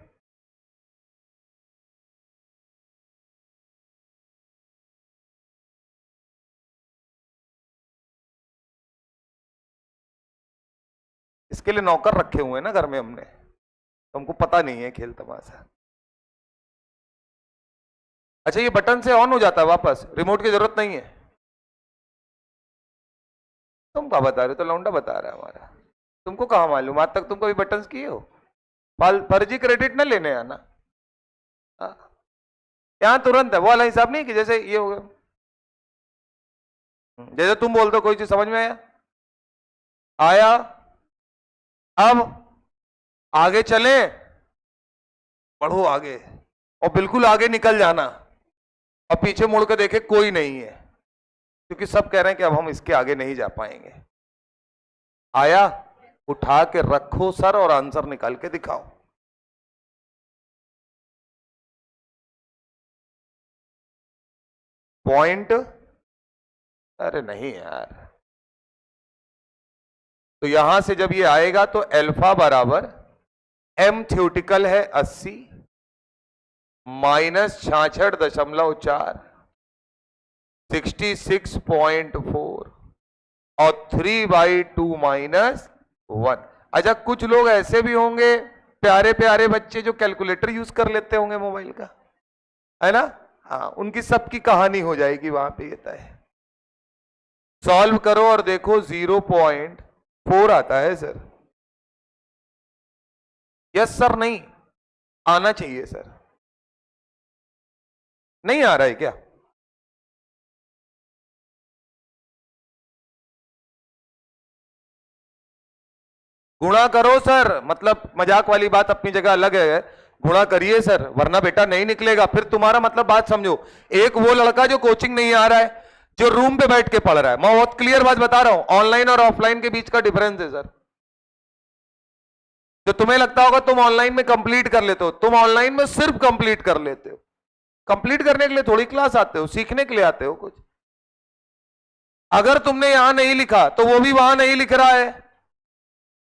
इसके लिए नौकर रखे हुए हैं ना घर में हमने, तो हमको पता नहीं है खेल तमाशा। अच्छा ये बटन से ऑन हो जाता है वापस, रिमोट की जरूरत नहीं है। तुम क्या बता रहे हो, तो लौंडा बता रहा है हमारा, तुमको कहाँ मालूम, आज तक तुम कभी बटन किए हो। फर्जी क्रेडिट ना लेने आना। यहां तुरंत है, वो वाला हिसाब नहीं कि जैसे ये हो गया, जैसे तुम बोलते हो कोई चीज समझ में आया आया, अब आगे चले, बढ़ो आगे, और बिल्कुल आगे निकल जाना, और पीछे मुड़ के देखे कोई नहीं है, क्योंकि सब कह रहे हैं कि अब हम इसके आगे नहीं जा पाएंगे। आया, उठा के रखो सर और आंसर निकाल के दिखाओ। पॉइंट, अरे नहीं यार, तो यहां से जब ये आएगा तो अल्फा बराबर m थ्योरेटिकल है 80 माइनस 66.4 66.4 और 3/2 माइनस 1। अच्छा, कुछ लोग ऐसे भी होंगे प्यारे प्यारे बच्चे जो कैलकुलेटर यूज कर लेते होंगे मोबाइल का, है ना, हाँ, उनकी सबकी कहानी हो जाएगी वहां पे। ये तय सॉल्व करो और देखो 0.4 आता है सर। यस सर, नहीं आना चाहिए सर, नहीं आ रहा है क्या? गुणा करो सर, मतलब मजाक वाली बात अपनी जगह अलग है, गुणा करिए सर, वरना बेटा नहीं निकलेगा। फिर तुम्हारा मतलब बात समझो, एक वो लड़का जो कोचिंग नहीं आ रहा है, जो रूम पे बैठ के पढ़ रहा है, मैं बहुत क्लियर बात बता रहा हूं, ऑनलाइन और ऑफलाइन के बीच का डिफरेंस है सर। जो तुम्हें लगता होगा तुम ऑनलाइन में कंप्लीट कर लेते हो, तुम ऑनलाइन में सिर्फ कंप्लीट कर लेते हो। कंप्लीट करने के लिए थोड़ी क्लास आते हो, सीखने के लिए आते हो कुछ। अगर तुमने यहां नहीं लिखा तो वो भी वहां नहीं लिख रहा है,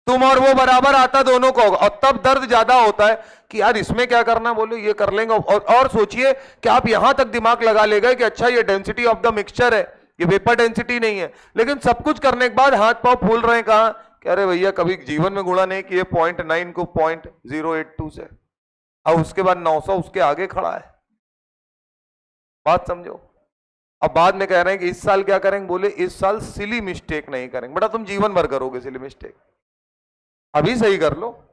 तुम और वो बराबर आता दोनों को होगा, और तब दर्द ज्यादा होता है कि यार इसमें क्या करना, बोलो ये कर लेंगे। और सोचिए कि आप यहां तक दिमाग लगा ले गए कि अच्छा ये डेंसिटी ऑफ द मिक्सचर है, ये वेपर डेंसिटी नहीं है, लेकिन सब कुछ करने के बाद हाथ पांव फूल रहे हैं। कहां कह रहे भैया कभी जीवन में गुणा नहीं किए 0.9 को 0.082 से, और उसके बाद 900 उसके आगे खड़ा है। बात समझो। अब बाद में कह रहे हैं कि इस साल क्या करेंगे, बोले इस साल सिली मिस्टेक नहीं करेंगे। बेटा तुम जीवन भर करोगे सिली मिस्टेक, अभी सही कर लो।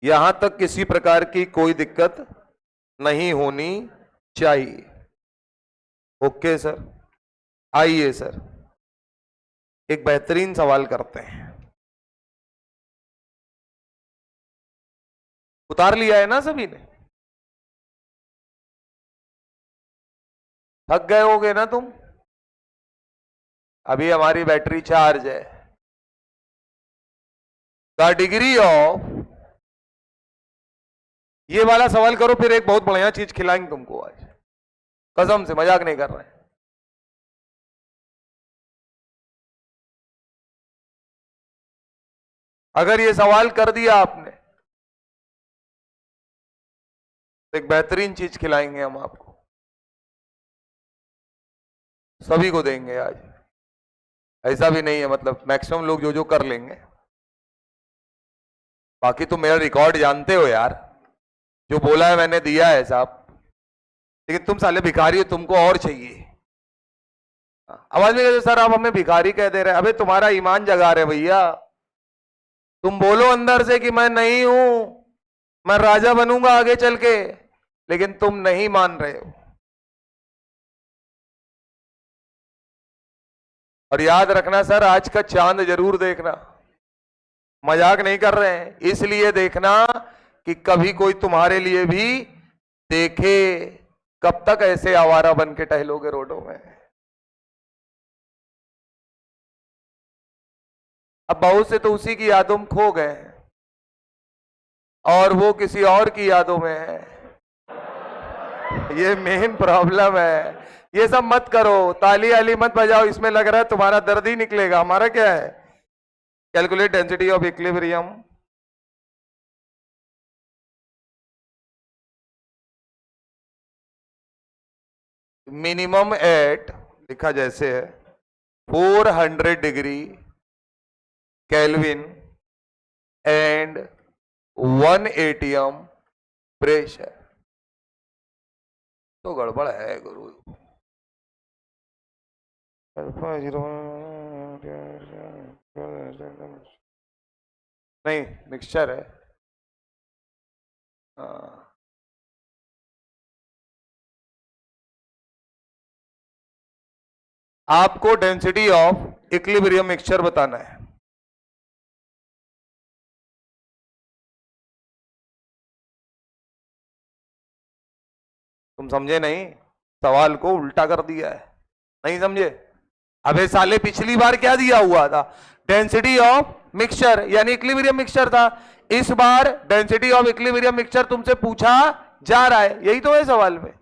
यहां तक किसी प्रकार की कोई दिक्कत नहीं होनी चाहिए। ओके सर, आइए सर एक बेहतरीन सवाल करते हैं। उतार लिया है ना सभी ने? थक गए होगे ना तुम? अभी हमारी बैटरी चार्ज है। द डिग्री ऑफ, ये वाला सवाल करो, फिर एक बहुत बढ़िया चीज खिलाएंगे तुमको आज, कसम से, मजाक नहीं कर रहे हैं। अगर ये सवाल कर दिया आपने तो एक बेहतरीन चीज खिलाएंगे हम आपको, सभी को देंगे आज। ऐसा भी नहीं है, मतलब मैक्सिमम लोग जो जो कर लेंगे। बाकी तो मेरा रिकॉर्ड जानते हो यार, जो बोला है मैंने दिया है साहब, लेकिन तुम साले भिखारी हो, तुमको और चाहिए। आवाज में कहते सर आप हमें भिखारी कह दे रहे हैं, अबे तुम्हारा ईमान जगा रहे भैया। तुम बोलो अंदर से कि मैं नहीं हूं, मैं राजा बनूंगा आगे चल के, लेकिन तुम नहीं मान रहे हो। और याद रखना सर, आज का चांद जरूर देखना, मजाक नहीं कर रहे हैं, इसलिए देखना कि कभी कोई तुम्हारे लिए भी देखे। कब तक ऐसे आवारा बन के टहलोगे रोडों में? अब बहुत से तो उसी की यादों में खो गए हैं, और वो किसी और की यादों में है। ये मेन प्रॉब्लम है। ये सब मत करो, ताली आली मत बजाओ, इसमें लग रहा है तुम्हारा दर्द ही निकलेगा। हमारा क्या है, calculate density of equilibrium. Minimum at लिखा जैसे है 400 degree Kelvin and 1 atm pressure. तो गड़बड़ है गुरु। नहीं मिक्सचर है। आपको डेंसिटी ऑफ इक्विलिब्रियम मिक्सचर बताना है। तुम समझे नहीं, सवाल को उल्टा कर दिया है, नहीं समझे। अबे साले पिछली बार क्या दिया हुआ था, डेंसिटी ऑफ मिक्सचर यानी इक्विलिब्रियम मिक्सचर था। इस बार डेंसिटी ऑफ इक्विलिब्रियम मिक्सचर तुमसे पूछा जा रहा है, यही तो है सवाल में।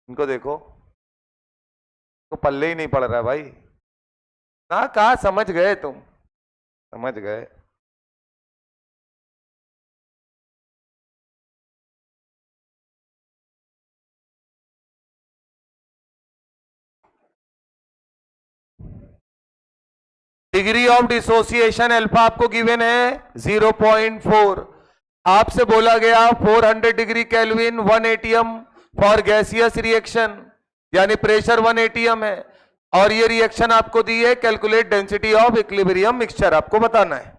इनको देखो तो पल्ले ही नहीं पड़ रहा है भाई ना। कहा समझ गए तुम, समझ गए। डिग्री ऑफ डिसोसिएशन अल्फा आपको गिवन है 0.4। आपसे बोला गया 400 degree kelvin 1 atm for gaseous reaction यानी प्रेशर 1 atm है, और ये रिएक्शन आपको दी है calculate density of equilibrium mixture, आपको बताना है।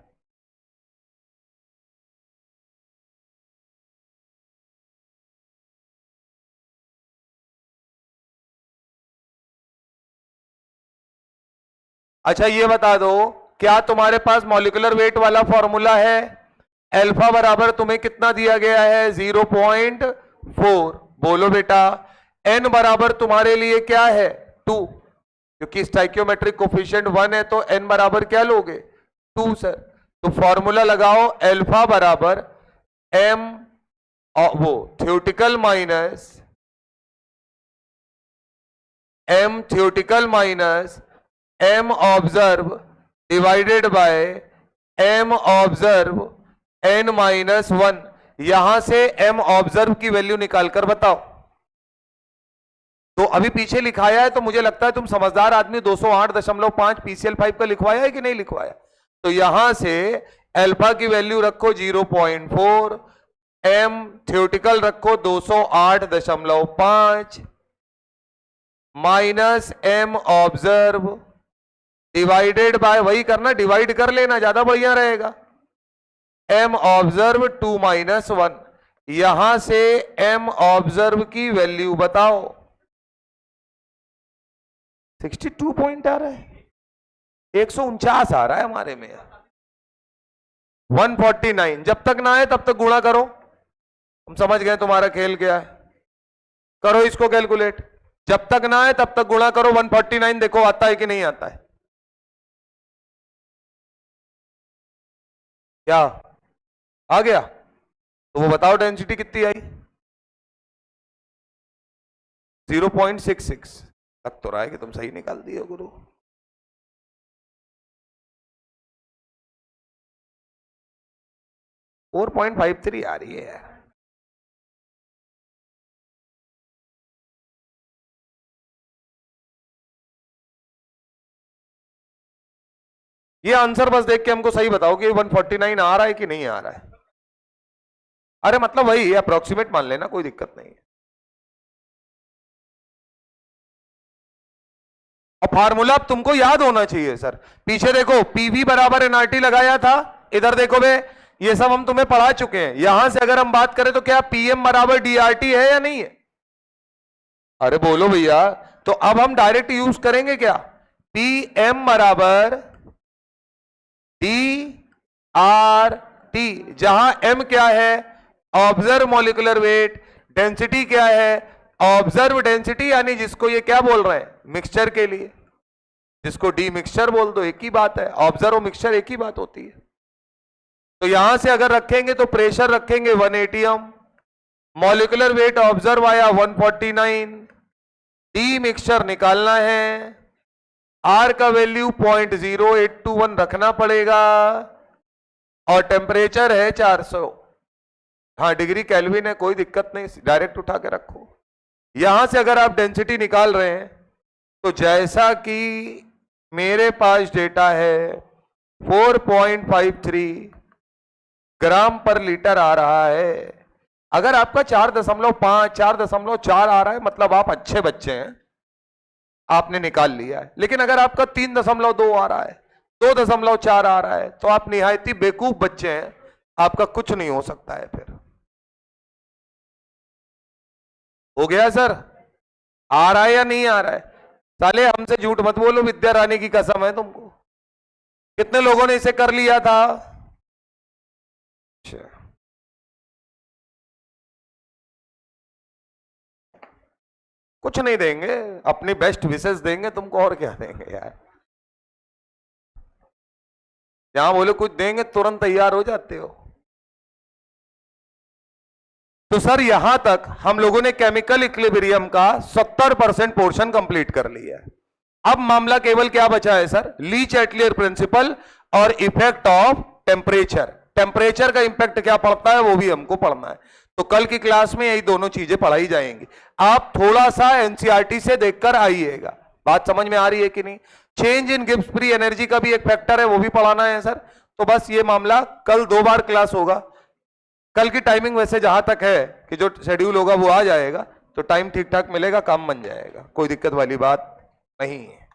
अच्छा ये बता दो, क्या तुम्हारे पास मॉलिक्यूलर वेट वाला फॉर्मूला है? अल्फा बराबर तुम्हें कितना दिया गया है 0.4। बोलो बेटा। एन बराबर तुम्हारे लिए क्या है 2, क्योंकि स्टाइकियोमेट्रिक कोफिशिएंट 1 है तो एन बराबर क्या लोगे 2 सर। तो फॉर्मूला लगाओ अल्फा बराबर एम वो theoretical minus M theoretical minus M observe divided by M observe n minus 1। यहां से एम ऑब्जर्व की वैल्यू निकालकर बताओ। तो अभी पीछे लिखाया है तो मुझे लगता है तुम समझदार आदमी 208.5 PCl5 का लिखवाया है कि नहीं लिखवाया। तो यहां से अल्फा की वैल्यू रखो 0.4, एम थ्योरेटिकल रखो 208.5 minus M observe divided by, वही करना, डिवाइड कर लेना ज्यादा बढ़िया रहेगा, एम ऑब्जर्व 2 माइनस 1। यहां से एम ऑब्जर्व की वैल्यू बताओ। 62 पॉइंट आ रहा है, 149 आ रहा है हमारे में। 149 जब तक ना आए तब तक गुणा करो। हम समझ गए तुम्हारा खेल क्या है। करो इसको कैलकुलेट, जब तक ना आए तब तक गुणा करो। 149 देखो आता है कि नहीं आता है। क्या आ गया? तो वो बताओ डेंसिटी कितनी आई। 0.66 लग तो रहा है कि तुम सही निकाल दिए गुरु। फोर 4.53 आ रही है यार। ये आंसर बस देख के हमको सही बताओ कि 149 आ रहा है कि नहीं आ रहा है। अरे मतलब वही अप्रोक्सीमेट मान लेना, कोई दिक्कत नहीं है। और फार्मूला अब तुमको याद होना चाहिए सर। पीछे देखो पीवी बराबर एनआरटी लगाया था, इधर देखो बे ये सब हम तुम्हें पढ़ा चुके हैं। यहां से अगर हम बात करें तो क्या पीएम बराबर डीआरटी है या नहीं है? अरे बोलो भैया। तो अब हम डायरेक्ट यूज करेंगे क्या, पीएम बराबर डी आर टी, जहां एम क्या है ऑब्जर्व मॉलिक्यूलर वेट, डेंसिटी क्या है ऑब्जर्व डेंसिटी, यानी जिसको ये क्या बोल रहे हैं मिक्सचर के लिए, जिसको डी मिक्सचर बोल दो एक ही बात है, ऑब्जर्व मिक्सचर एक ही बात होती है। तो यहां से अगर रखेंगे तो प्रेशर रखेंगे 1 atm, मॉलिक्यूलर वेट ऑब्जर्व आया 149, डी मिक्सचर निकालना है, आर का वैल्यू 0.0821 रखना पड़ेगा, और टेम्परेचर है 400। हाँ डिग्री केल्विन है, कोई दिक्कत नहीं, डायरेक्ट उठा के रखो। यहां से अगर आप डेंसिटी निकाल रहे हैं तो जैसा कि मेरे पास डेटा है 4.53 ग्राम पर लीटर आ रहा है। अगर आपका 4.5 4.4 आ रहा है मतलब आप अच्छे बच्चे हैं, आपने निकाल लिया है। लेकिन अगर आपका 3.2 आ रहा है, 2.4 आ रहा है, तो आप निहायती बेवकूफ बच्चे हैं, आपका कुछ नहीं हो सकता है। फिर हो गया सर? आ रहा है या नहीं आ रहा है? साले हमसे झूठ मत बोलो, विद्या रानी की कसम है तुमको। कितने लोगों ने इसे कर लिया था? अच्छा, कुछ नहीं देंगे, अपनी बेस्ट विशेष देंगे तुमको, और क्या देंगे यार। जहां बोले कुछ देंगे तुरंत तैयार हो जाते हो। तो सर यहां तक हम लोगों ने केमिकल इक्विलिब्रियम का 70% पोर्शन कंप्लीट कर लिया है। अब मामला केवल क्या बचा है सर? लीच एटलियर प्रिंसिपल और इफेक्ट ऑफ टेम्परेचर। टेम्परेचर का इंपैक्ट क्या पड़ता है वो भी हमको पढ़ना है। तो कल की क्लास में यही दोनों चीजें पढ़ाई जाएंगी। आप थोड़ा सा एनसीईआरटी से देखकर आइएगा। बात समझ में आ रही है कि नहीं? Change in Gibbs free energy का भी एक फैक्टर है, वो भी पढ़ाना है सर। तो बस ये मामला कल 2 बार क्लास होगा। कल की टाइमिंग वैसे जहां तक है कि जो शेड्यूल होगा वो आ जाएगा, तो टाइम ठीक ठाक मिलेगा, काम बन जाएगा, कोई दिक्कत वाली बात नहीं है।